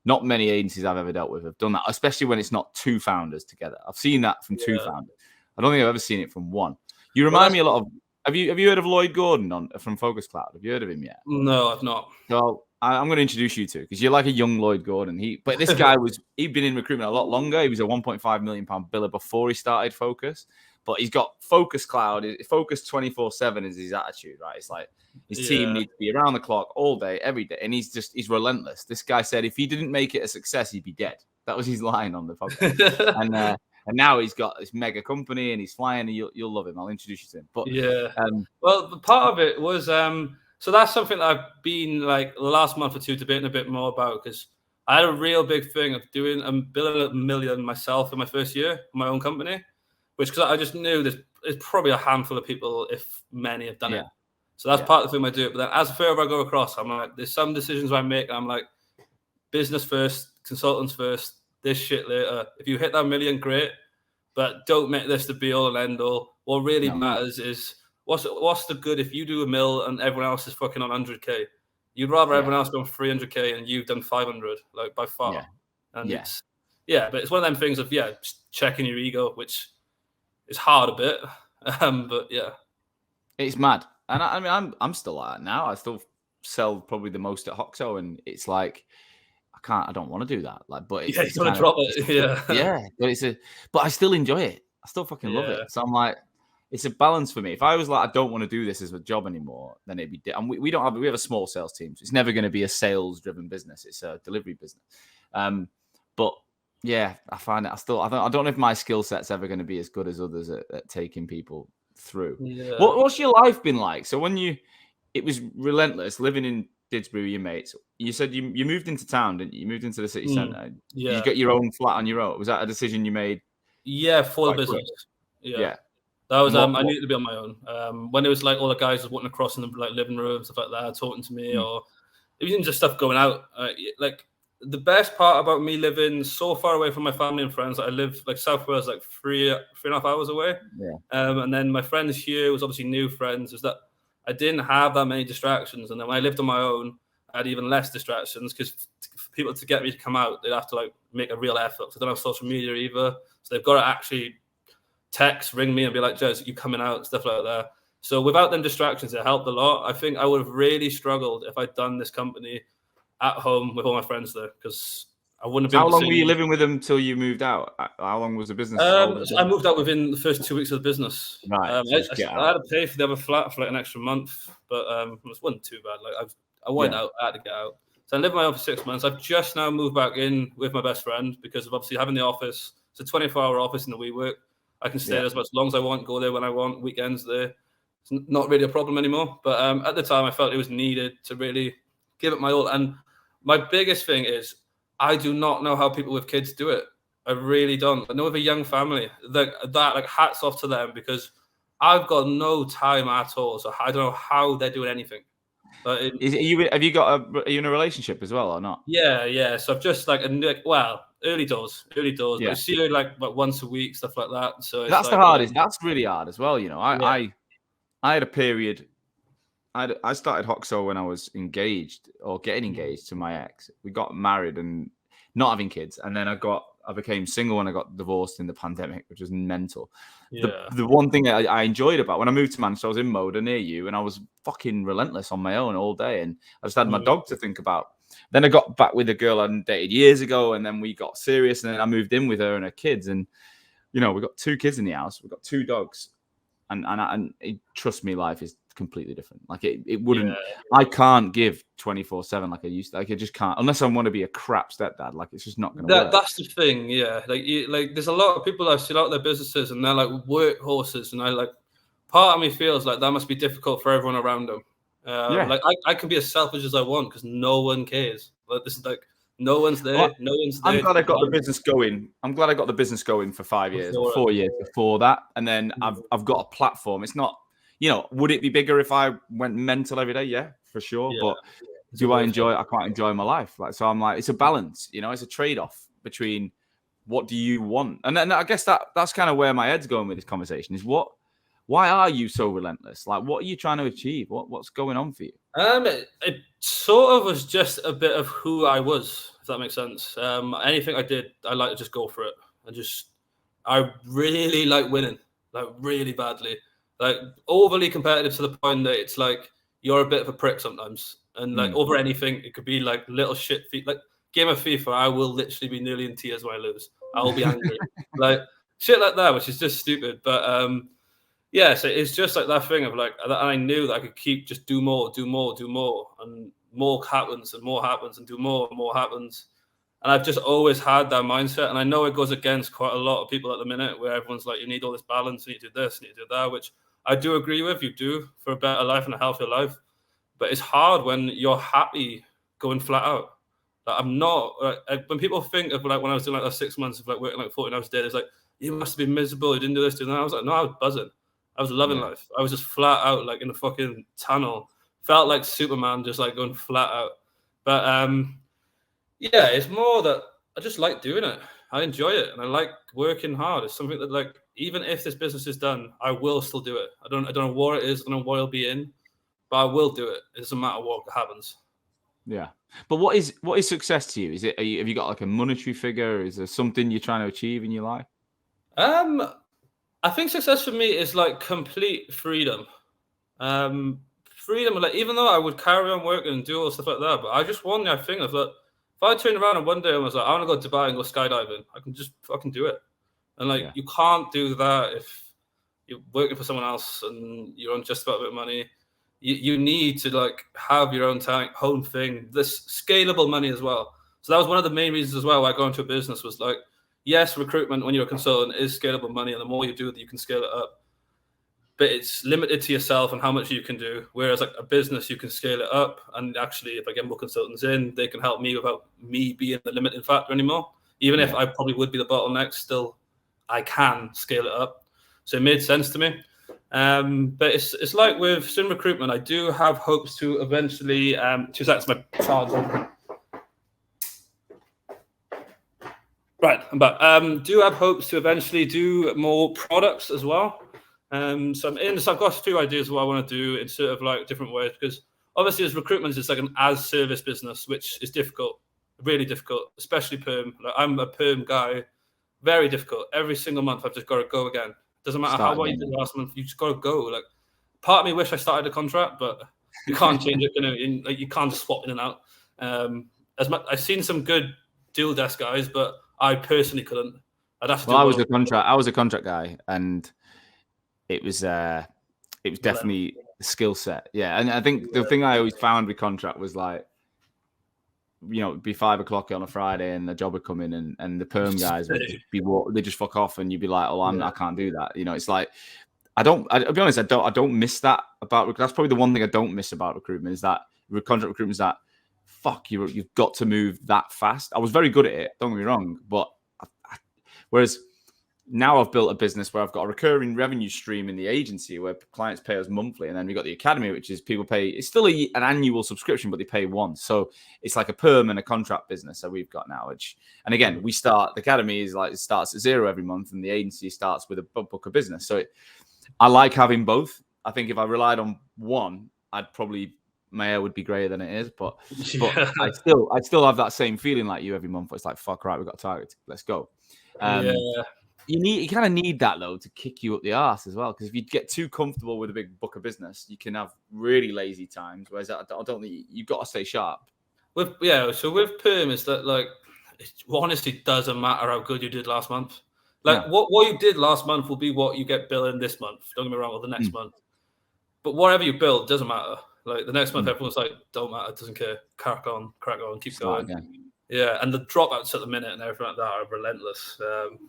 not many agencies I've ever dealt with have done that, especially when it's not two founders together. I've seen that from two founders. I don't think I've ever seen it from one. You remind me a lot of. Have you heard of Lloyd Gordon from Focus Cloud? Have you heard of him yet? No, I've not. Well, I'm going to introduce you to, because you're like a young Lloyd Gordon. But this guy he'd been in recruitment a lot longer. He was a £1.5 million biller before he started Focus. But he's got Focus Cloud. Focus 24/7 is his attitude, right? It's like his team needs to be around the clock all day, every day, and he's relentless. This guy said if he didn't make it a success, he'd be dead. That was his line on the podcast. And now he's got this mega company and he's flying. And you'll love him. I'll introduce you to him. But well, part of it was so that's something that I've been like the last month or two debating a bit more about, because I had a real big thing of doing billing $1 million myself in my first year in my own company, which because I just knew there's probably a handful of people, if many, have done it. So that's part of the thing I do. But then as further I go across, I'm like, there's some decisions I make, and I'm like, business first, consultants first, this shit later. If you hit that $1 million, great, but don't make this the be all and end all. What really matters is what's the good if you do $1 million and everyone else is fucking on 100K. You'd rather everyone else go on 300K and you've done 500, like by far. And it's but it's one of them things of just checking your ego, which is hard a bit, but it's mad. And I mean, I'm still like that now. I still sell probably the most at Hoxo, and it's like I don't want to do that. Like, but it's you want to drop it, but I still enjoy it. I still fucking love it. So I'm like, it's a balance for me. If I was like, I don't want to do this as a job anymore, then it'd be. And we have a small sales team, so it's never going to be a sales driven business. It's a delivery business. But I find it. I don't know if my skill set's ever going to be as good as others at taking people through. What's your life been like? So it was relentless living in Didsbury with your mates. You said you moved into town, didn't you? You moved into the city centre. You got your own flat on your own. Was that a decision you made? Yeah, for the business. Yeah. That was I needed to be on my own. When it was like all the guys was walking across in the like living room, stuff like that, talking to me, or even just stuff going out. Like the best part about me living so far away from my family and friends, I live like South Wales, like 3.5 hours away. And then my friends here was obviously new friends. Is that I didn't have that many distractions, and then when I lived on my own, I had even less distractions, because for people to get me to come out, they'd have to like make a real effort. So I don't have social media either, so they've got to actually ring me and be like, Jez, you coming out, stuff like that. So without them distractions, it helped a lot. I think I would have really struggled if I'd done this company at home with all my friends there, because I wouldn't have been. How long were you living with them until you moved out? How long was the business? So I moved out within the first 2 weeks of the business. Right. I had to pay for the other flat for like an extra month, but it wasn't too bad. Like I went out, I had to get out. So I lived in my own for 6 months. I've just now moved back in with my best friend, because of obviously having the office. It's a 24-hour office in the WeWork. I can stay there as much as long as I want, go there when I want, weekends there. It's not really a problem anymore. But at the time, I felt it was needed to really give it my all. And my biggest thing is I do not know how people with kids do it. I really don't. I know with a young family, that like hats off to them, because I've got no time at all. So I don't know how they're doing anything. But are you in a relationship as well or not? Yeah. So I've just early doors. But I see her like once a week, stuff like that. So that's the hardest. That's really hard as well. You know, I had a period. I started Hoxo when I was engaged or getting engaged to my ex. We got married and not having kids, and then I became single when I got divorced in the pandemic, which was mental. Yeah. The one thing I enjoyed about when I moved to Manchester, I was in Moda near you, and I was fucking relentless on my own all day, and I just had my dog to think about. Then I got back with a girl I dated years ago, and then we got serious, and then I moved in with her and her kids, and we got 2 kids in the house, we've got 2 dogs, and trust me, life is completely different. Like it wouldn't. I can't give 24/7 like I used to. Like I just can't, unless I want to be a crap stepdad. Like it's just not going to work. That's the thing, yeah. Like there's a lot of people I've seen out their businesses, and they're like workhorses, and part of me feels like that must be difficult for everyone around them. Like I can be as selfish as I want because no one cares. Like this is like no one's there. Well, no one's there. I'm glad I got the business going. I'm glad I got the business going for 5 years or 4 years before that, and then I've got a platform. It's not, would it be bigger if I went mental every day? Yeah, for sure. Yeah, but do I enjoy it? I can't enjoy my life. Like, so I'm like, it's a balance. It's a trade-off between what do you want, and then I guess that's kind of where my head's going with this conversation. Is why are you so relentless? Like, what are you trying to achieve? What's going on for you? It sort of was just a bit of who I was, if that makes sense. Anything I did, I like to just go for it. I really like winning, like really badly, like overly competitive to the point that it's like you're a bit of a prick sometimes. And like over anything, it could be like little shit feet, like game of FIFA. I will literally be nearly in tears when I lose. I will be angry, like shit like that, which is just stupid. But yeah, so it's just like that thing of like, I knew that I could keep just do more, and more happens and more happens and do more and more happens. And I've just always had that mindset. And I know it goes against quite a lot of people at the minute where everyone's like, you need all this balance, you need to do this, you need to do that, which I do agree with. You do for a better life and a healthier life. But it's hard when you're happy going flat out. Like I'm not, when people think of like when I was doing like 6 months of like working like 14 hours a day, it's like, you must have been miserable, you didn't do this, do that. I was like, no, I was buzzing. I was loving life. I was just flat out, like in a fucking tunnel. Felt like Superman, just like going flat out. But yeah, it's more that I just like doing it. I enjoy it, and I like working hard. It's something that, like, even if this business is done, I will still do it. I don't know what it is. I don't know what it'll be in, but I will do it. It doesn't matter what happens. Yeah, but what is success to you? Is it have you got like a monetary figure? Is there something you're trying to achieve in your life? I think success for me is like complete freedom. Freedom, like even though I would carry on working and do all stuff like that, but I just want that thing of like, if I turned around and one day I was like, I want to go to Dubai and go skydiving, I can just fucking do it. And like, you can't do that if you're working for someone else and you're on just about a bit of money. You need to like have your own own thing. This scalable money as well. So that was one of the main reasons as well why I got into a business was like, yes, recruitment when you're a consultant is scalable money, and the more you do it, you can scale it up. But it's limited to yourself and how much you can do. Whereas like a business, you can scale it up. And actually, if I get more consultants in, they can help me without me being the limiting factor anymore. Even if I probably would be the bottleneck, still I can scale it up. So it made sense to me. But it's like with Sin Recruitment, I do have hopes to eventually 2 seconds, my charger. Right, I'm back. Do have hopes to eventually do more products as well. So I've got a few ideas of what I want to do in sort of like different ways, because obviously as recruitment is like an as service business, which is difficult, really difficult, especially perm. Like I'm a perm guy, very difficult. Every single month I've just got to go again. Doesn't matter how well you did last month, you just got to go. Like part of me wish I started a contract, but you can't change it. You can't just swap in and out. I've seen some good deal desk guys, but I personally couldn't. I'd have to. Well, I was a contract guy, and it was definitely the skill set. Yeah, and I think the thing I always found with contract was like, it'd be 5 o'clock on a Friday, and the job would come in, and the perm guys would they just fuck off, and you'd be like, oh, I can't do that. It's like I'll be honest, I don't miss that about. That's probably the one thing I don't miss about recruitment is that contract recruitment is that. Fuck, you've got to move that fast. I was very good at it, don't get me wrong, but whereas now I've built a business where I've got a recurring revenue stream in the agency where clients pay us monthly, and then we've got the academy, which is people pay. It's still an annual subscription, but they pay once. So it's like a perm and a contract business that we've got now. And again, the academy is like it starts at 0 every month, and the agency starts with a book of business. So I like having both. I think if I relied on one, I'd probably my hair would be grayer than it is. But Yeah. I still have that same feeling like you every month. It's like, fuck, right, we've got a target. Let's go. Yeah. You kind of need that though to kick you up the arse as well. Because if you get too comfortable with a big book of business, you can have really lazy times. Whereas I don't think you've got to stay sharp. So with perm is that like it honestly doesn't matter how good you did last month. Like what you did last month will be what you get billing this month. Don't get me wrong, or the next month. But whatever you build doesn't matter. Like the next month, everyone's like, don't matter, doesn't care. Crack on, keep going. Yeah, and the dropouts at the minute and everything like that are relentless.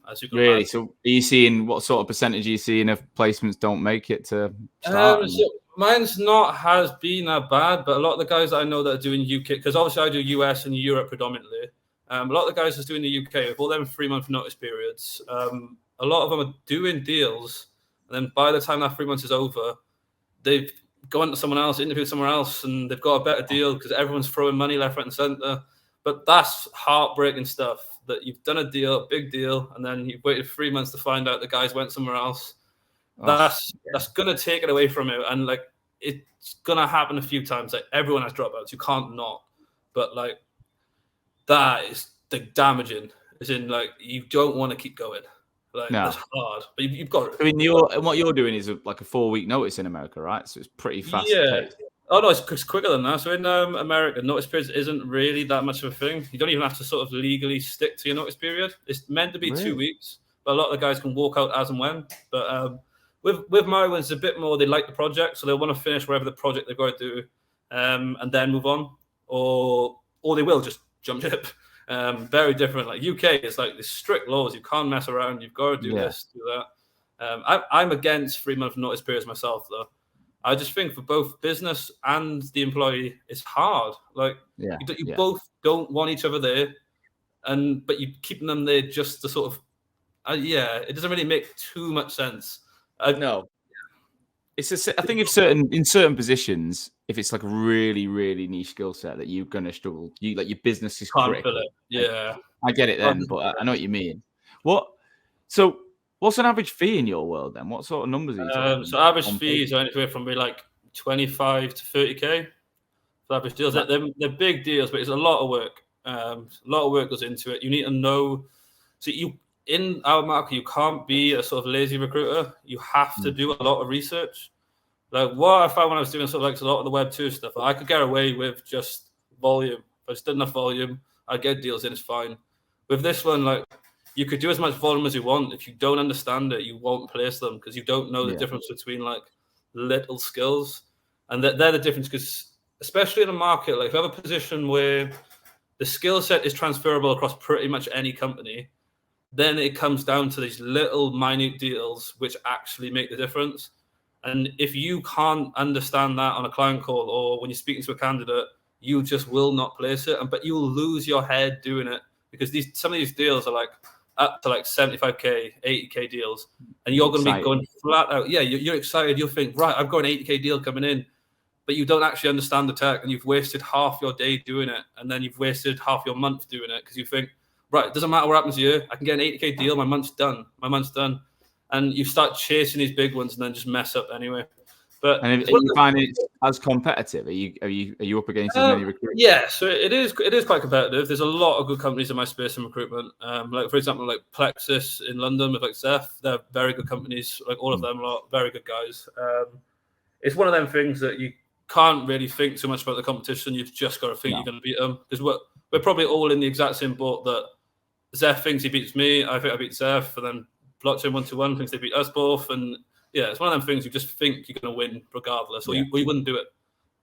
As you can really. imagine. So are you seeing what sort of percentage are you seeing if placements don't make it to start? So mine's not has been that bad, but a lot of the guys that I know that are doing UK, because obviously I do US and Europe predominantly. A lot of the guys that's doing the UK with all them 3-month notice periods, a lot of them are doing deals, and then by the time that 3 months is over, they've gone to someone else, interviewed somewhere else, and they've got a better deal because everyone's throwing money left, right, and center. But that's heartbreaking stuff. That you've done a deal, a big deal, and then you've waited 3 months to find out the guys went somewhere else. That's gonna take it away from you, and like it's gonna happen a few times. Like everyone has dropouts, you can't not. But like that is the damaging. As in, like you don't want to keep going. Like that's hard, but you've got. I mean, what you're doing is like a 4-week notice in America, right? So it's pretty fast. Yeah. Oh no, it's quicker than that. So in America, notice periods isn't really that much of a thing. You don't even have to sort of legally stick to your notice period. It's meant to be 2 weeks, but a lot of the guys can walk out as and when. But with my ones, a bit more. They like the project, so they want to finish whatever the project they've got to do, and then move on, or they will just jump ship. Very different. Like UK, it's like the strict laws. You can't mess around. You've got to do this, do that. I'm against 3-month notice periods myself, though. I just think for both business and the employee, it's hard. Like you both don't want each other there, but you keeping them there just to sort of, it doesn't really make too much sense. No, it's I think in certain positions, if it's like a really really niche skill set that you're gonna struggle, your business is critical. Yeah, I get it then, but I know what you mean. What's an average fee in your world then? What sort of numbers are you talking? So average fees are anywhere from like 25 to 30k for average deals. They're big deals, but it's a lot of work. A lot of work goes into it. You need to know. So in our market, you can't be a sort of lazy recruiter. You have to do a lot of research. Like what I found when I was doing sort of like a lot of the Web 2 stuff, I could get away with just volume. If I just did enough volume, I'd get deals in. It's fine. With this one, like. You could do as much volume as you want. If you don't understand it, you won't place them because you don't know the difference between like little skills. And they're the difference because especially in a market, like if you have a position where the skill set is transferable across pretty much any company, then it comes down to these little minute deals which actually make the difference. And if you can't understand that on a client call or when you're speaking to a candidate, you just will not place it. But you'll lose your head doing it because some of these deals are like up to like 75k, 80k deals, and you're going to be going flat out. Yeah, you're excited. You'll think, right, I've got an 80k deal coming in, but you don't actually understand the tech, and you've wasted half your day doing it, and then you've wasted half your month doing it because you think, right, it doesn't matter what happens here. I can get an 80k deal. My month's done. And you start chasing these big ones, and then just mess up anyway. But are you finding it as competitive? Are you up against as many recruiters? Yeah, so it is quite competitive. There's a lot of good companies in my space in recruitment. Like for example, like Plexus in London with like Zeph, they're very good companies. Like all of them are very good guys. It's one of them things that you can't really think too much about the competition. You've just got to think you're going to beat them because we're probably all in the exact same boat. That Zeph thinks he beats me. I think I beat Zeph, and then Blockchain 121 thinks they beat us both, and yeah, it's one of them things you just think you're going to win regardless, or you wouldn't do it.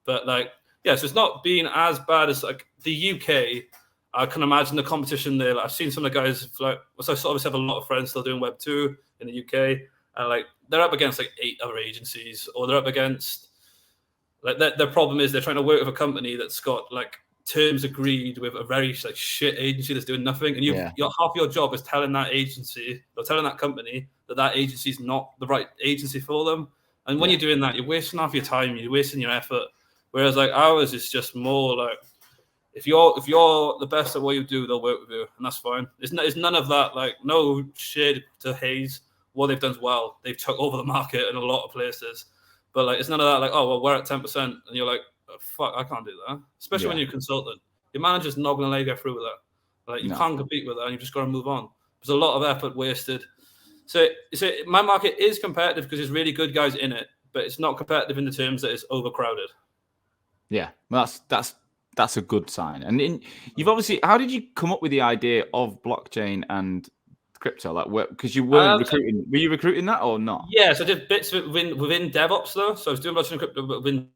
But like, yeah, so it's not been as bad as like the UK. I can imagine the competition there. Like, I've seen some of the guys, like, so I obviously have a lot of friends still doing Web 2 in the UK, and like they're up against like 8 other agencies, or they're up against like their problem is they're trying to work with a company that's got like terms agreed with a very like shit agency that's doing nothing, and your half your job is telling that agency or telling that company that agency is not the right agency for them. And when you're doing that, you're wasting half your time, you're wasting your effort. Whereas like ours is just more like if you're the best at what you do, they'll work with you, and that's fine. It's none of that, like no shade to Hayes. What they've done is well. They've took over the market in a lot of places. But like, it's none of that. Like, oh well, we're at 10%, and you're like, oh, fuck, I can't do that. Especially when you're a consultant, your manager's not going to let you get through with that. Like, you can't compete with that, and you just got to move on. There's a lot of effort wasted. So my market is competitive because there's really good guys in it, but it's not competitive in the terms that it's overcrowded. Yeah, well, that's a good sign. And you've obviously, how did you come up with the idea of blockchain and crypto? Like, because you weren't recruiting, were you recruiting that or not? Yeah, so I did bits of it within DevOps though. So I was doing blockchain and crypto, but within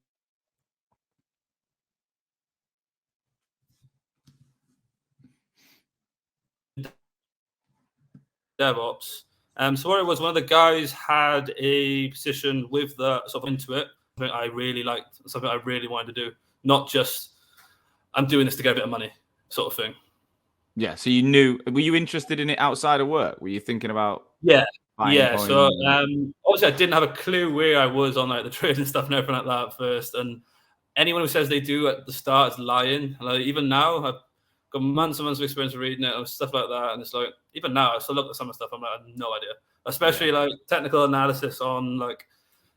DevOps. So what it was, one of the guys had a position with the sort of into it. Something I really liked, something I really wanted to do, not just I'm doing this to get a bit of money, sort of thing. Yeah. So you knew. Were you interested in it outside of work? Were you thinking about? Yeah. So obviously I didn't have a clue where I was on like the trading stuff and everything like that at first. And anyone who says they do at the start is lying. Like even now, I've got months and months of experience reading it and stuff like that. And it's like even now, I still look at some of the stuff. I'm like, I have no idea. Especially like technical analysis on like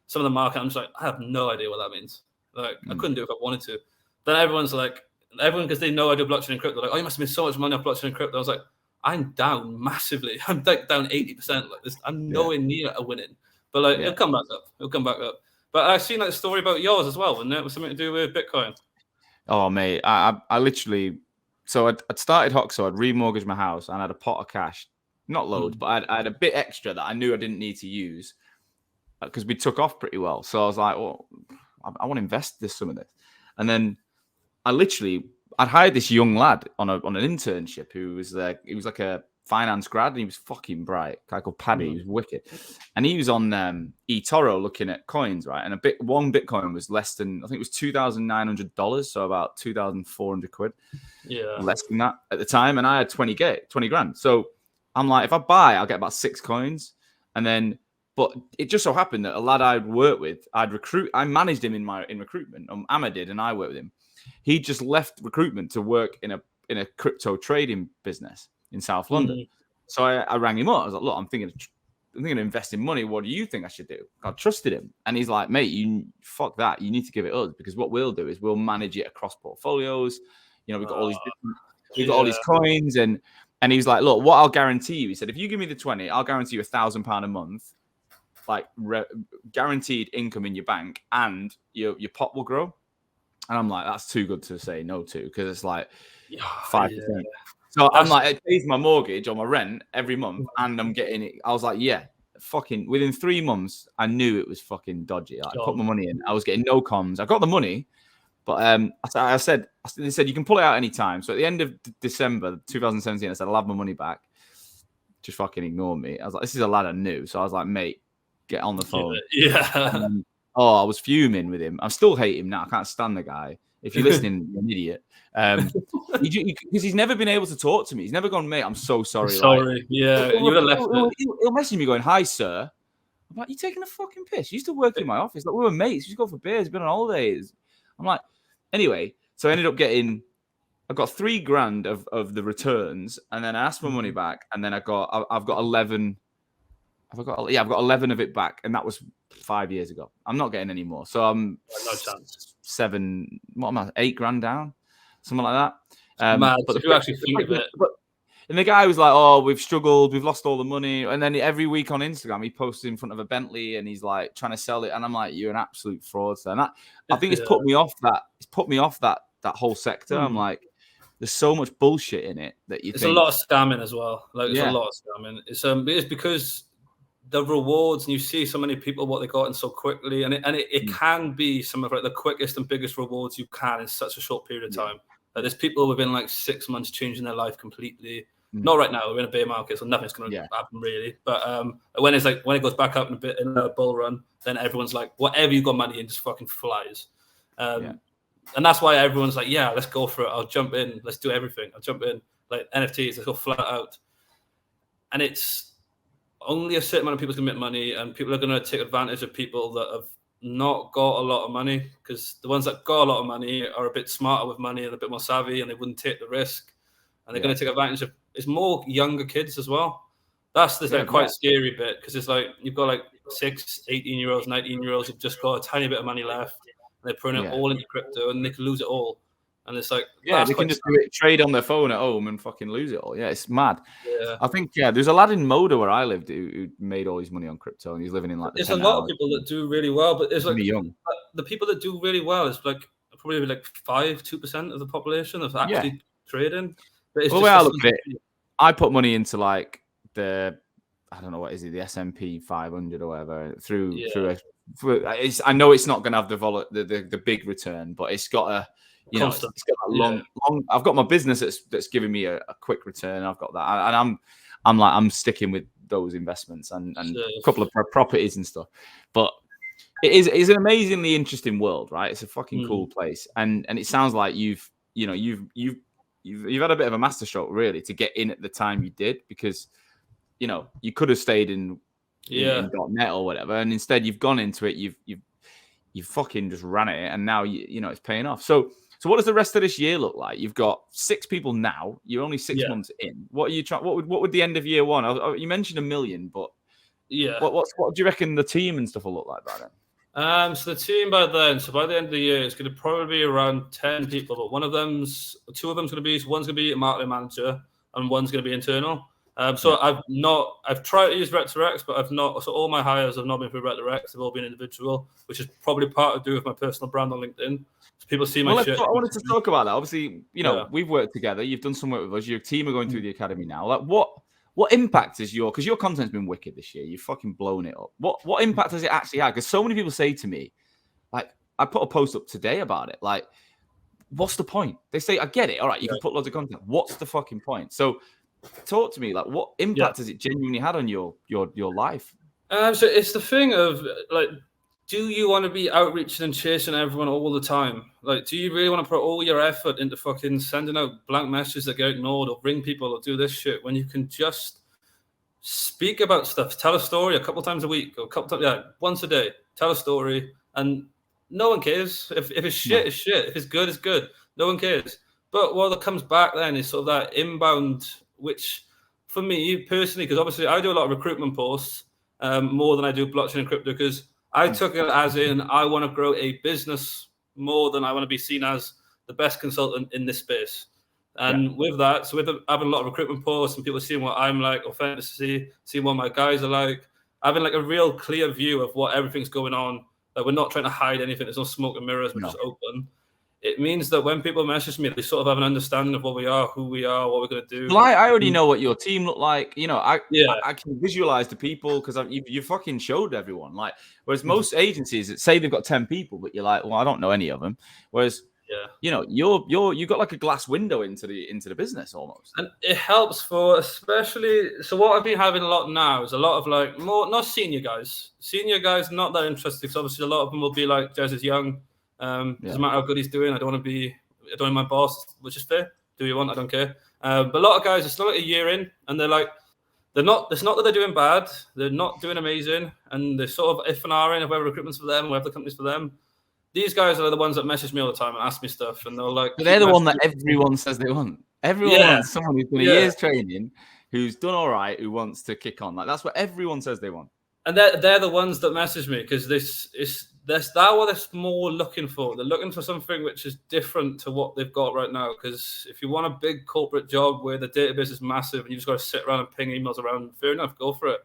some of the market. I'm just like, I have no idea what that means. Like I couldn't do it if I wanted to. Then everyone's like, because they know I do blockchain and crypto, like, oh, you must have made so much money off blockchain and crypto. I was like, I'm down massively. I'm like down 80%. Like this, I'm nowhere near a winning. But like it'll come back up. It'll come back up. But I've seen like a story about yours as well, and it was something to do with Bitcoin. Oh mate, I literally, so I'd started Hoxo, I'd remortgaged my house and I had a pot of cash, not loads, but I had a bit extra that I knew I didn't need to use because we took off pretty well. So I was like, well, I want to invest some of this. And then I'd hired this young lad on an internship who was there. He was like a finance grad and he was fucking bright. A guy called Paddy, he was wicked. And he was on eToro looking at coins, right? And one Bitcoin was less than, I think it was $2,900, so about 2,400 quid. Yeah. Less than that at the time. And I had 20 grand. So I'm like, if I buy, I'll get about 6 coins. And then, but it just so happened that a lad I'd worked with, I managed him in recruitment. Amma did, and I worked with him. He just left recruitment to work in a crypto trading business in South London. So I rang him up. I was like, look, I'm thinking of investing money. What do you think I should do? I trusted him. And he's like, mate, you fuck that. You need to give it us because what we'll do is we'll manage it across portfolios. You know, we've got all these coins. And he was like, look, what I'll guarantee you, he said, if you give me the 20, I'll guarantee you £1,000 a month, like guaranteed income in your bank, and your pot will grow. And I'm like, that's too good to say no to because it's like 5%. So I'm like, it pays my mortgage or my rent every month, and I'm getting it. I was like, yeah, fucking within 3 months, I knew it was fucking dodgy. Like, I put my money in. I was getting no comms. I got the money, but they said you can pull it out anytime. So at the end of December 2017, I said, I'll have my money back. Just fucking ignore me. I was like, this is a lad I knew. So I was like, mate, get on the phone. Yeah. I was fuming with him. I still hate him now. I can't stand the guy. If you're listening, you're an idiot. Because he's never been able to talk to me. He's never gone, mate, I'm so sorry. Sorry. Yeah. You would have left it. He'll message me going, hi, sir. I'm like, you taking a fucking piss? You used to work in my office. Like, we were mates. You used to go for beers. Been on holidays. I'm like, anyway. So I ended up I got 3 grand of the returns, and then I asked my money back, and then I've got 11. I've got 11 of it back, and that was 5 years ago. I'm not getting any more, so I'm no chance. 8 grand down, something like that. But if you actually think of it, and the guy was like, "Oh, we've struggled, we've lost all the money," and then every week on Instagram, he posted in front of a Bentley, and he's like trying to sell it, and I'm like, "You're an absolute fraudster." And I think it's put me off that. It's put me off that whole sector. I'm like, there's so much bullshit in it that it's a lot of scamming as well. Like it's a lot of scamming. It's because the rewards, and you see so many people what they got in so quickly, and it can be some of like the quickest and biggest rewards you can in such a short period of time. Like there's people within like 6 months changing their life completely. Not right now, we're in a bear market, so nothing's going to happen really. But when it goes back up in a bull run, then everyone's like, whatever you got money in just fucking flies. And that's why everyone's like, yeah, let's go for it. I'll jump in. Let's do everything. I'll jump in. Like NFTs, let's go flat out. And it's only a certain amount of people can make money, and people are going to take advantage of people that have not got a lot of money, because the ones that got a lot of money are a bit smarter with money and a bit more savvy, and they wouldn't take the risk. And they're going to take advantage of, it's more younger kids as well. That's the quite scary bit, because it's like you've got like 18-year-olds, 19-year-olds who've just got a tiny bit of money left, and they're putting it all into crypto, and they can lose it all. And it's like, they can just trade on their phone at home and fucking lose it all. Yeah, it's mad. Yeah. I think there's a lad in Moda where I lived who made all his money on crypto, and he's living in like. There's a lot of people that do really well, but it's like young. The people that do really well is like probably like 2% of the population of actually trading. But it's the way I look at it, I put money into like I don't know what is it, the S&P 500 or whatever I know it's not going to have the big return, but it's got a it's got a long. I've got my business that's giving me a quick return. I've got that, and I'm sticking with those investments and a couple of properties and stuff. But it's an amazingly interesting world, right? It's a fucking cool place, and it sounds like you've had a bit of a masterstroke really to get in at the time you did, because you could have stayed in .net or whatever, and instead you've gone into it. You've fucking just ran it, and now it's paying off. So what does the rest of this year look like? You've got 6 people now. You're only 6 months in. What are you trying? What would the end of year one? You mentioned 1 million, but what do you reckon the team and stuff will look like by then? So the team by then, so by the end of the year, it's going to probably be around 10 people. But one's going to be a marketing manager, and one's going to be internal. So I've tried to use Rec2Rex, but I've not. So all my hires have not been through Rec2Rex. They've all been individual, which is probably part to do with my personal brand on LinkedIn. So people see my shit. I wanted to talk about that. Obviously, we've worked together. You've done some work with us. Your team are going through the academy now. Like, what impact is because your content's been wicked this year. You've fucking blown it up. What impact has it actually had? Because so many people say to me, like, I put a post up today about it. Like, what's the point? They say, I get it. All right, you can put loads of content. What's the fucking point? So talk to me, like, what impact has it genuinely had on your life? So it's the thing of like, do you want to be outreaching and chasing everyone all the time? Like, do you really want to put all your effort into fucking sending out blank messages that get ignored, or ring people, or do this shit, when you can just speak about stuff, tell a story a couple times a week, or once a day, tell a story, and no one cares. If it's shit, it's shit. If it's good, it's good. No one cares. But what comes back then is sort of that inbound, which for me personally, because obviously I do a lot of recruitment posts, more than I do blockchain and crypto, because I took it as in I want to grow a business more than I want to be seen as the best consultant in this space. And with that, so with having a lot of recruitment posts and people seeing what I'm like, authenticity, seeing what my guys are like, having like a real clear view of what everything's going on, that we're not trying to hide anything. There's no smoke and mirrors, we're just open. It means that when people message me, they sort of have an understanding of what we are, who we are, what we're going to do. Well, I already know what your team look like. I can visualize the people, because you fucking showed everyone. Like, whereas most agencies that say they've got 10 people, but you're like, well, I don't know any of them. Whereas, you've got like a glass window into the business almost. And it helps for especially. So what I've been having a lot now is a lot of like more not senior guys. Senior guys not that interested, because obviously a lot of them will be like, Jez is young. Doesn't matter how good he's doing. I don't want to my boss, which is fair. Do you want? I don't care. But a lot of guys are still like a year in, and they're like, it's not that they're doing bad. They're not doing amazing, and they're sort of if and ahhing of whether recruitment's for them, whether the company's for them. These guys are the ones that message me all the time and ask me stuff, and they're like, they're the one that everyone says they want. Everyone wants someone who's done a year's training, who's done all right, who wants to kick on. Like, that's what everyone says they want. And they're the ones that message me, because that's what they're more looking for. They're looking for something which is different to what they've got right now. Because if you want a big corporate job where the database is massive and you just got to sit around and ping emails around, fair enough, go for it.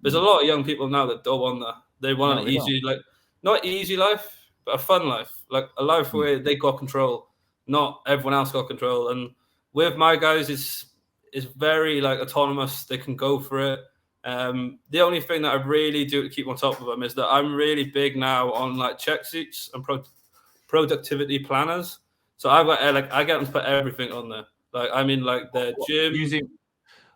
There's a lot of young people now that don't want that. They want an easy, not easy life, but a fun life, like a life where they got control, not everyone else got control. And with my guys, it's very like autonomous. They can go for it. The only thing that I really do to keep on top of them is that I'm really big now on like check sheets and productivity planners. So I've got I get them to put everything on there. Like, I mean, like their gym. Using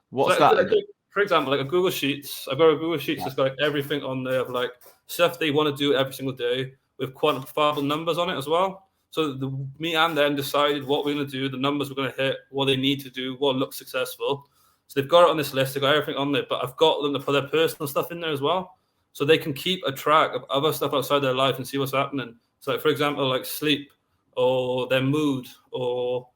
what's that? For example, like a Google Sheets. I've got a Google Sheets that's got like everything on there of like stuff they want to do every single day with quantifiable numbers on it as well. So me and them decided what we're going to do, the numbers we're going to hit, what they need to do, what looks successful. So they've got it on this list. They've got everything on there, but I've got them to put their personal stuff in there as well, so they can keep a track of other stuff outside their life and see what's happening. So, like, for example, like sleep or their mood or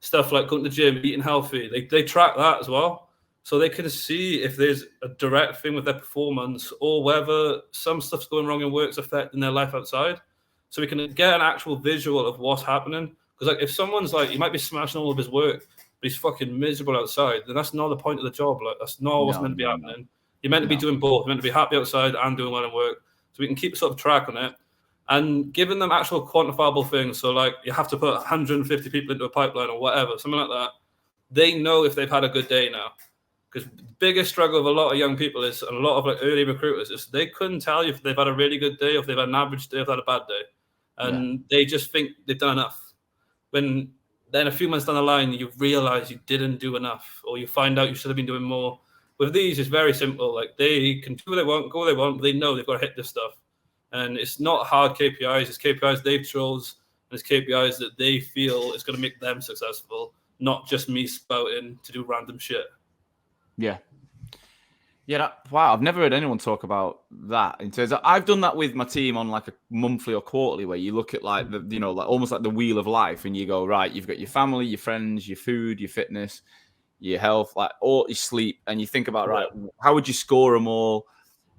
stuff like going to the gym, eating healthy. They track that as well. so they can see if there's a direct thing with their performance or whether some stuff's going wrong in work's affecting their life outside. So we can get an actual visual of what's happening. Because like if someone's like, he might be smashing all of his work, but he's fucking miserable outside, then that's not the point of the job. Like that's not what's meant to be happening. You're meant to be doing both. You're meant to be happy outside and doing well in work. So we can keep sort of track on it and giving them actual quantifiable things. So like you have to put 150 people into a pipeline or whatever, something like that. They know if they've had a good day now. Because the biggest struggle of a lot of young people is, and a lot of like early recruiters, is they couldn't tell you if they've had a really good day, or if they've had an average day, or if they've had a bad day. And they just think they've done enough. When then a few months down the line, you realize you didn't do enough, or you find out you should have been doing more. With these, it's very simple. Like they can do what they want, go where they want, but they know they've got to hit this stuff. And it's not hard KPIs. It's KPIs they've chose, and it's KPIs that they feel is going to make them successful, not just me spouting to do random shit. Yeah. Yeah. Wow. I've never heard anyone talk about that. In terms of, I've done that with my team on like a monthly or quarterly, where you look at like the, you know, like almost like the wheel of life, and you go, right, you've got your family, your friends, your food, your fitness, your health, like all your sleep, and you think about, right, how would you score them all?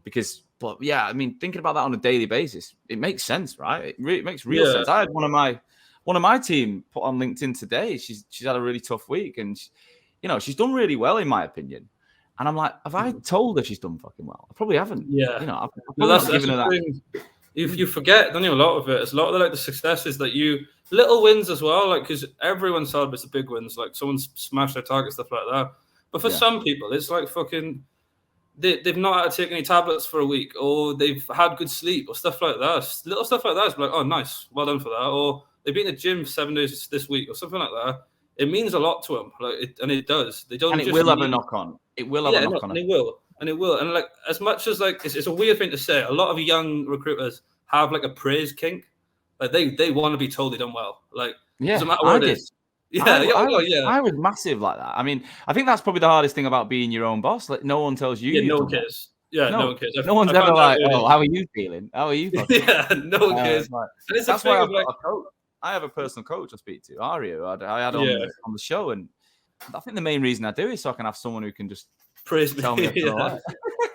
Because, but yeah, I mean, thinking about that on a daily basis, it makes sense, right? It makes real sense. I had one of my team put on LinkedIn today. She's had a really tough week, and you know, she's done really well in my opinion. And I'm like, have I told her she's done fucking well? I probably haven't. Yeah. You know, I've probably not given her that. If you forget, don't you, a lot of it. It's a lot of the successes that you, little wins as well, like, because everyone celebrates the big wins, like someone's smashed their target, stuff like that. But for some people, it's like fucking, they've not had to take any tablets for a week, or they've had good sleep, or stuff like that. Little stuff like that is like, oh, nice, well done for that. Or they've been in the gym 7 days this week, or something like that. It means a lot to them, like, and it does. They don't. And it will have a knock on. It will have a knock on. And it will. And it will. And like, as much as like, it's a weird thing to say. A lot of young recruiters have like a praise kink. Like they want to be told they've done well. Like, doesn't matter what it is. Yeah, I was massive like that. I mean, I think that's probably the hardest thing about being your own boss. Like, no one tells you. Yeah, no one cares. Yeah, no one cares. No one's ever like, oh, how are you feeling? How are you? Yeah, no one cares. That's why I've got a coach. I have a personal coach I speak to, Aria, I had on the show, and I think the main reason I do is so I can have someone who can just praise me. Tell me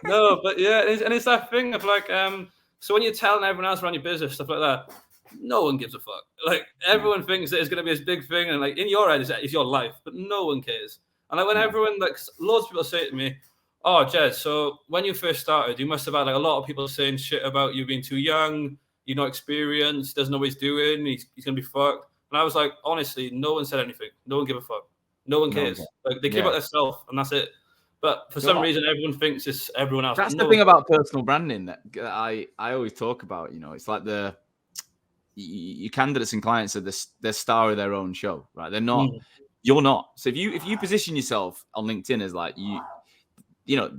No, but yeah, and it's that thing of like, so when you're telling everyone else around your business, stuff like that, no one gives a fuck. Like, everyone thinks that it's going to be this big thing, and like in your head, it's your life, but no one cares. And like when everyone, like, loads of people say to me, oh, Jez, so when you first started, you must have had like a lot of people saying shit about you being too young, you're not experienced, doesn't know what he's doing, he's going to be fucked. And I was like, honestly, no one said anything. No one give a fuck. No one cares. Like, they care about themselves, and that's it. But for some reason, everyone thinks it's everyone else. That's the thing about personal branding that I always talk about. You know, it's like your candidates and clients are the star of their own show, right? They're not. You're not. So if you position yourself on LinkedIn as like you know,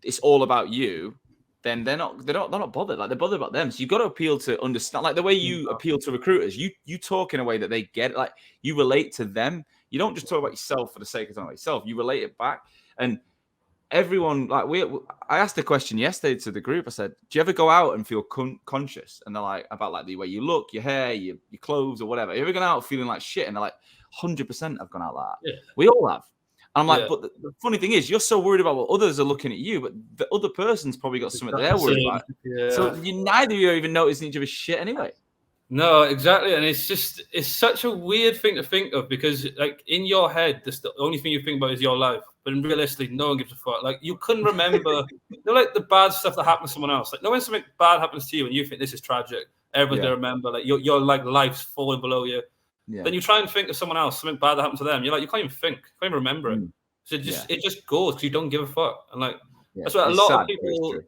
it's all about you, then they're not bothered. Like, they're bothered about them. So you've got to appeal to understand, like the way you appeal to recruiters. You talk in a way that they get it. Like, you relate to them. You don't just talk about yourself for the sake of talking about yourself. You relate it back. And everyone, like, I asked a question yesterday to the group. I said, do you ever go out and feel conscious? And they're like, about like the way you look, your hair, your clothes, or whatever. You ever gone out feeling like shit? And they're like, 100% I've gone out like that. Yeah. We all have. I'm like, but the funny thing is, you're so worried about what others are looking at you, but the other person's probably got something they're worried about. Yeah. So neither of you are even noticing each other's shit anyway. No, exactly. And it's such a weird thing to think of, because like in your head, the only thing you think about is your life. But realistically, no one gives a fuck. Like, you couldn't remember, like the bad stuff that happened to someone else. Like, no, when something bad happens to you and you think this is tragic, everyone's gonna remember. Like, your like life's falling below you. Yeah. Then you try and think of someone else, something bad that happened to them. You're like, you can't even think, you can't even remember it. So it just goes because you don't give a fuck. And like, that's what a lot of people.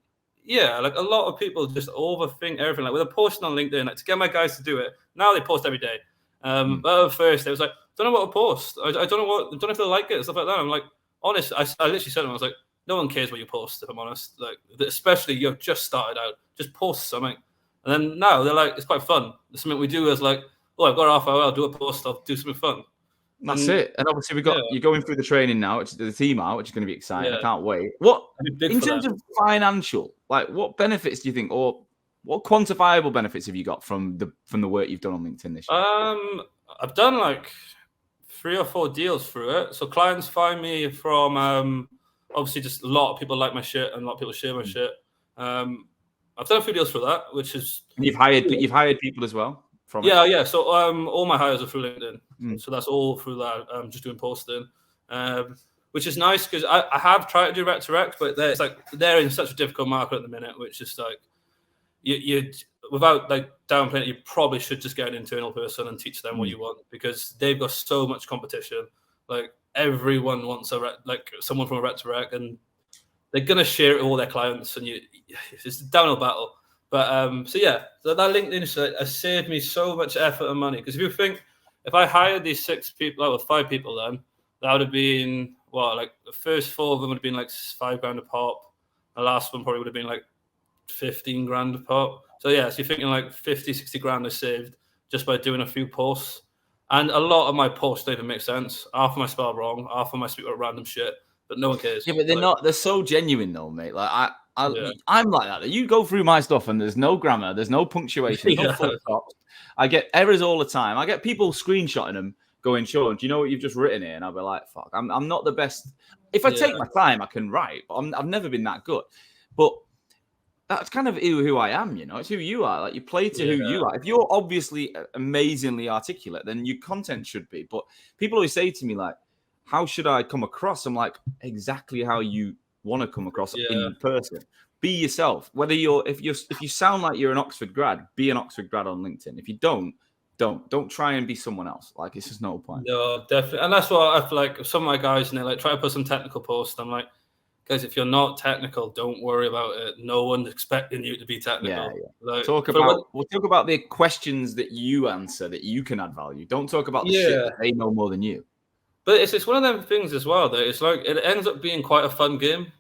Yeah, like a lot of people just overthink everything. Like, with a posting on LinkedIn, like, to get my guys to do it. Now they post every day. But at first it was like, don't know what to post. I don't know if they like it and stuff like that. I'm like, honest, I literally said to them, I was like, no one cares what you post, if I'm honest. Like, especially you've just started out, just post something. And then now they're like, it's quite fun. It's something we do is like, oh, I've got half hour, I'll do a post, I'll do something fun. That's it. And obviously you're going through the training now, which the team are, which is going to be exciting. I can't wait. What, in terms of financial, like, what benefits do you think, or what quantifiable benefits have you got from the work you've done on LinkedIn this year? I've done like 3 or 4 deals through it. So clients find me from obviously just a lot of people like my shit and a lot of people share my shit. I've done a few deals for that, which is You've hired people as well from it? Yeah. So all my hires are through LinkedIn. So that's all through that. I'm just doing posting, which is nice because I have tried to do rec to rec, but they're in such a difficult market at the minute, which is like you without like downplaying it, you probably should just get an internal person and teach them what you want, because they've got so much competition. Like everyone wants someone from a rec to rec, and they're gonna share it with all their clients, and it's a downhill battle. But so that LinkedIn has saved me so much effort and money. Because if I hired these 6 people, 5 people, then that would have been the first 4 of them would have been like $5,000 a pop. The last one probably would have been like 15 grand a pop. So so you're thinking like 50, 60 grand I saved just by doing a few posts. And a lot of my posts don't even make sense. Half of them I spell wrong, half of them I speak about random shit, but no one cares. Yeah, but they're so genuine though, mate. Like I'm like that. You go through my stuff and there's no grammar, there's no punctuation, no full stops. I get errors all the time. I get people screenshotting them going, Sean, do you know what you've just written here? And I'll be like, fuck, I'm not the best. If I take my time, I can write, but I've never been that good. But that's kind of who I am, you know. It's who you are. Like you play to who you are. If you're obviously amazingly articulate, then your content should be. But people always say to me, like, how should I come across? I'm like, exactly how you want to come across in person. Be yourself. Whether if you sound like you're an Oxford grad, be an Oxford grad on LinkedIn. If you don't try and be someone else. Like it's just no point. No, definitely. And that's what I feel like some of my guys, and they like try to put some technical posts. I'm like, guys, if you're not technical, don't worry about it. No one's expecting you to be technical. Like, we'll talk about the questions that you answer that you can add value. Don't talk about the shit that they know more than you. But it's one of them things as well that it's like it ends up being quite a fun game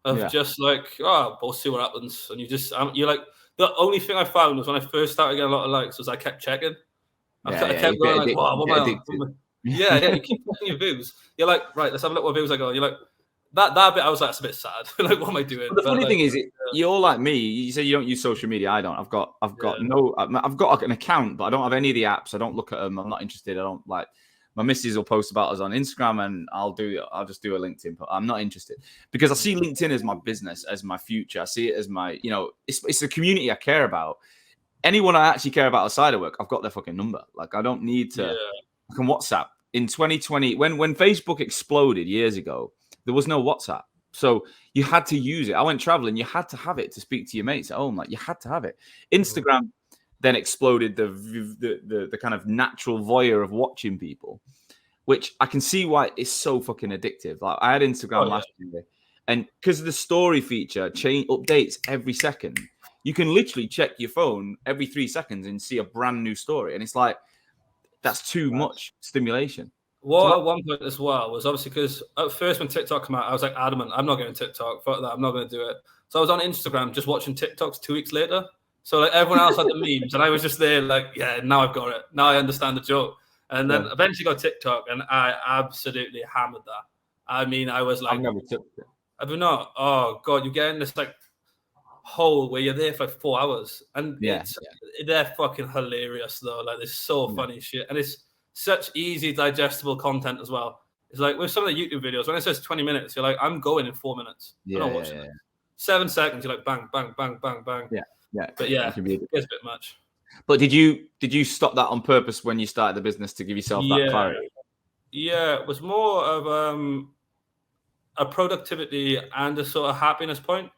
of just like, we'll see what happens. And you're like, the only thing I found was when I first started getting a lot of likes was I kept checking. I kept going like, wow, what am I on? You keep checking your views. You're like, right, let's have a look what views I got. You're like, that bit I was like, it's a bit sad. Like, what am I doing? But the funny thing is, you're like me. You say you don't use social media. I don't. I've got an account, but I don't have any of the apps. I don't look at them. I'm not interested. I don't like. My missus will post about us on Instagram, and I'll just do a LinkedIn. But I'm not interested because I see LinkedIn as my business, as my future. I see it as my, it's the community I care about. Anyone I actually care about outside of work, I've got their fucking number. Like I don't need to. I can WhatsApp. In 2020, when Facebook exploded years ago, there was no WhatsApp. So you had to use it. I went traveling. You had to have it to speak to your mates at home. Like you had to have it. Instagram then exploded the kind of natural voyeur of watching people, which I can see why it's so fucking addictive. Like I had Instagram last year, and because of the story feature, updates every second. You can literally check your phone every 3 seconds and see a brand new story, and it's like that's too much stimulation. Well, at one point as well was obviously because at first when TikTok came out, I was like adamant, I'm not getting TikTok. Fuck that, I'm not going to do it. So I was on Instagram just watching TikToks 2 weeks later. So like everyone else had the memes, and I was just there like, now I've got it. Now I understand the joke. And then eventually got TikTok, and I absolutely hammered that. I mean, I was like, I've never took it. I do not. Oh god, you're getting this like hole where you're there for like 4 hours, and they're fucking hilarious though. Like it's so funny shit, and it's such easy digestible content as well. It's like with some of the YouTube videos, when it says 20 minutes, you're like, I'm going in 4 minutes. I'm not watching it. 7 seconds, you're like bang, bang, bang, bang, bang. But it gets a bit much. But did you stop that on purpose when you started the business to give yourself that clarity? Yeah, it was more of a productivity and a sort of happiness point.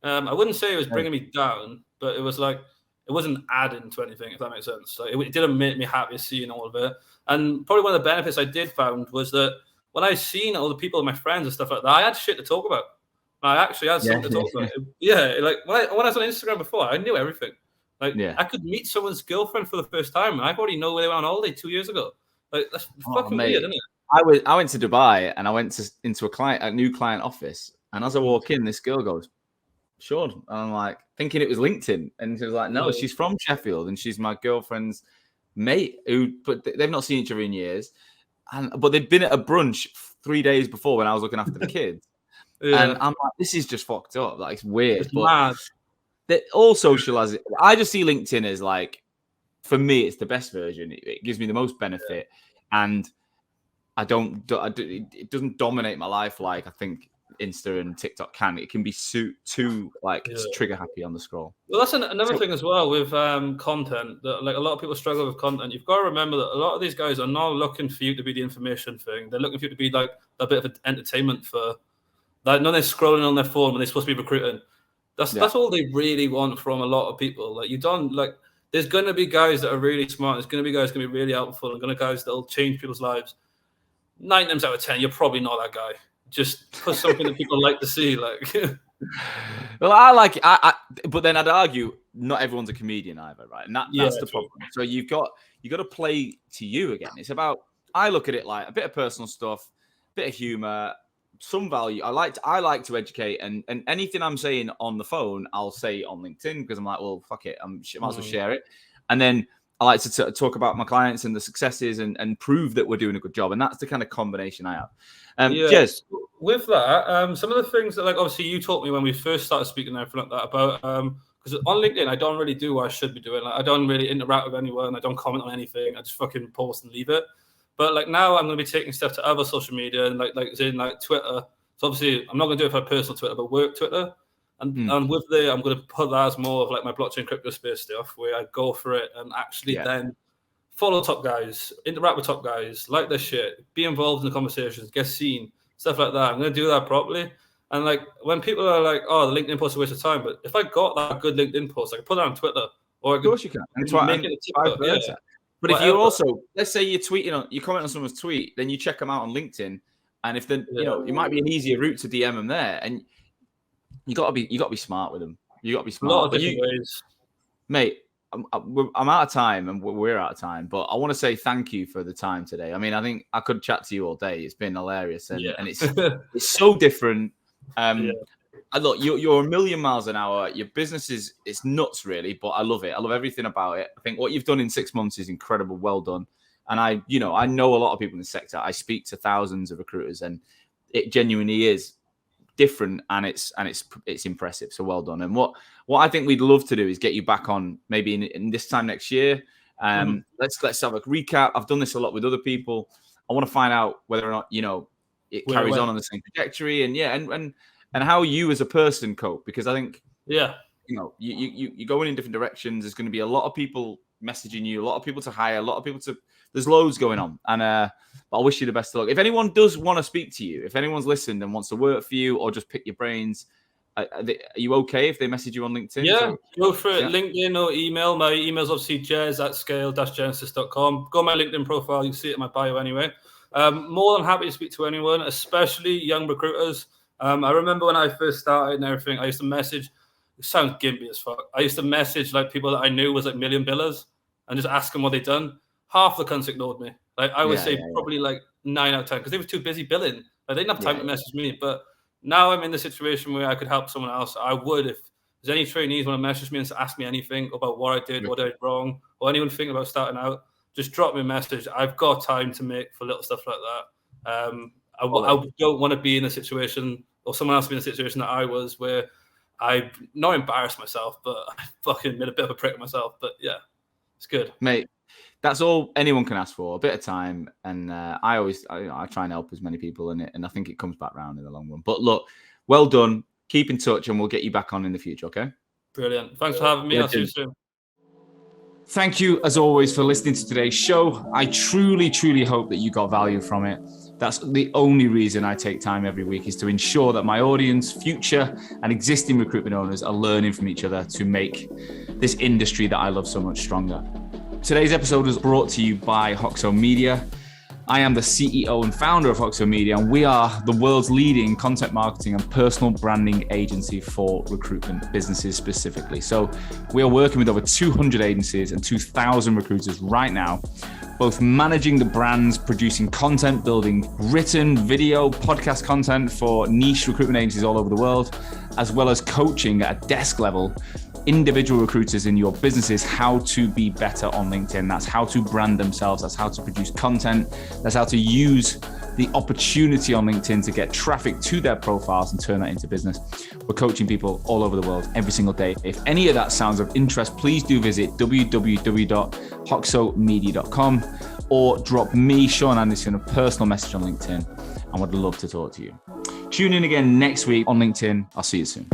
I wouldn't say it was bringing me down, but it was like it wasn't adding to anything, if that makes sense. Like, it didn't make me happy seeing all of it. And probably one of the benefits I did found was that when I seen all the people, my friends and stuff like that, I had shit to talk about. I actually had something to talk about. Like when I was on Instagram before, I knew everything. Like I could meet someone's girlfriend for the first time, and I already know where they went on holiday 2 years ago. Like that's fucking weird, isn't it? I went to Dubai, and I went into a new client office, and as I walk in, this girl goes, "Sean," and I'm like thinking it was LinkedIn, and she was like, "No, she's from Sheffield, and she's my girlfriend's mate. But they've not seen each other in years, but they'd been at a brunch 3 days before when I was looking after the kids." And I'm like, this is just fucked up. Like, it's weird. It's mad. All social as it. I just see LinkedIn as like, for me, it's the best version. It gives me the most benefit, and it doesn't dominate my life like I think Insta and TikTok can. It can be too like trigger happy on the scroll. Well, that's another thing as well with content. That like a lot of people struggle with content. You've got to remember that a lot of these guys are not looking for you to be the information thing. They're looking for you to be like a bit of an entertainment for. Like, no, they're scrolling on their phone when they're supposed to be recruiting. That's all they really want from a lot of people. Like, you don't like. There's going to be guys that are really smart. There's going to be guys that can be really helpful. And going to be guys that'll change people's lives. 9 times out of 10, you're probably not that guy. Just put something that people like to see. Like, well, I like it. But then I'd argue not everyone's a comedian either, right? And that's the problem. So you got to play to you again. It's about. I look at it like a bit of personal stuff, a bit of humor. Some value. I like to educate, and anything I'm saying on the phone, I'll say on LinkedIn because I'm like, well, fuck it, I might as well share it. And then I like to talk about my clients and the successes and prove that we're doing a good job. And that's the kind of combination I have. Jez, with that, some of the things that, like, obviously you taught me when we first started speaking and everything like that about, because on LinkedIn, I don't really do what I should be doing. Like, I don't really interact with anyone. I don't comment on anything. I just fucking post and leave it. But like now I'm going to be taking stuff to other social media and like Twitter. So obviously I'm not going to do it for personal Twitter, but work Twitter. And with the, I'm going to put that as more of like my blockchain crypto space stuff where I go for it and actually then follow top guys, interact with top guys, like their shit, be involved in the conversations, get seen, stuff like that. I'm going to do that properly. And like when people are like, oh, the LinkedIn post is a waste of time. But if I got that good LinkedIn post, I could put that on Twitter. Or of course you can. Make it a TikTok. But if you also, let's say you're tweeting you comment on someone's tweet, then you check them out on LinkedIn, and if it might be an easier route to DM them there, and you got to be smart with them. You got to be smart. A lot of different ways, mate. I'm out of time, and we're out of time. But I want to say thank you for the time today. I mean, I think I could chat to you all day. It's been hilarious, and it's so different. Look, you're a million miles an hour. Your business is nuts, really, but I love it. I love everything about it. I think what you've done in 6 months is incredible. Well done. And I know a lot of people in the sector. I speak to thousands of recruiters, and it genuinely is different, and it's impressive. So well done. And what I think we'd love to do is get you back on maybe in this time next year. Let's have a recap. I've done this a lot with other people. I want to find out whether or not it carries on the same trajectory, and how you as a person cope, because I think you're going in different directions. There's going to be a lot of people messaging you, a lot of people to hire, a lot of people to. There's loads going on, and I wish you the best of luck. If anyone does want to speak to you, if anyone's listened and wants to work for you or just pick your brains, are you okay if they message you on LinkedIn? Yeah, go for it. LinkedIn or email. My email's obviously jez@scale-genesis.com. Go on my LinkedIn profile. You can see it in my bio anyway. More than happy to speak to anyone, especially young recruiters. I remember when I first started and everything, I used to message. It sounds gimpy as fuck. I used to message like people that I knew was like million billers and just ask them what they'd done. Half the cunts ignored me. Like I would say probably like 9 out of 10 because they were too busy billing. Like, they didn't have time to message me. But now I'm in the situation where I could help someone else. I would if there's any trainees want to message me and ask me anything about what I did, what I did wrong, or anyone thinking about starting out, just drop me a message. I've got time to make for little stuff like that. I don't want to be in a situation or someone else be in a situation that I was where I not embarrassed myself, but I fucking made a bit of a prick of myself. But yeah, it's good. Mate, that's all anyone can ask for, a bit of time. And I try and help as many people in it. And I think it comes back round in the long run. But look, well done. Keep in touch and we'll get you back on in the future, okay? Brilliant. Thanks for having me. I'll see you soon. Thank you, as always, for listening to today's show. I truly, truly hope that you got value from it. That's the only reason I take time every week, is to ensure that my audience, future and existing recruitment owners, are learning from each other to make this industry that I love so much stronger. Today's episode was brought to you by Hoxo Media. I am the CEO and founder of Hoxo Media, and we are the world's leading content marketing and personal branding agency for recruitment businesses specifically. So we are working with over 200 agencies and 2,000 recruiters right now, both managing the brands, producing content, building written, video, podcast content for niche recruitment agencies all over the world, as well as coaching at a desk level individual recruiters in your businesses how to be better on LinkedIn. That's how to brand themselves. That's how to produce content. That's how to use the opportunity on LinkedIn to get traffic to their profiles and turn that into business. We're coaching people all over the world every single day. If any of that sounds of interest, please do visit www.hoxomedia.com or drop me, Sean Anderson, a personal message on LinkedIn. I would love to talk to you. Tune in again next week on LinkedIn. I'll see you soon.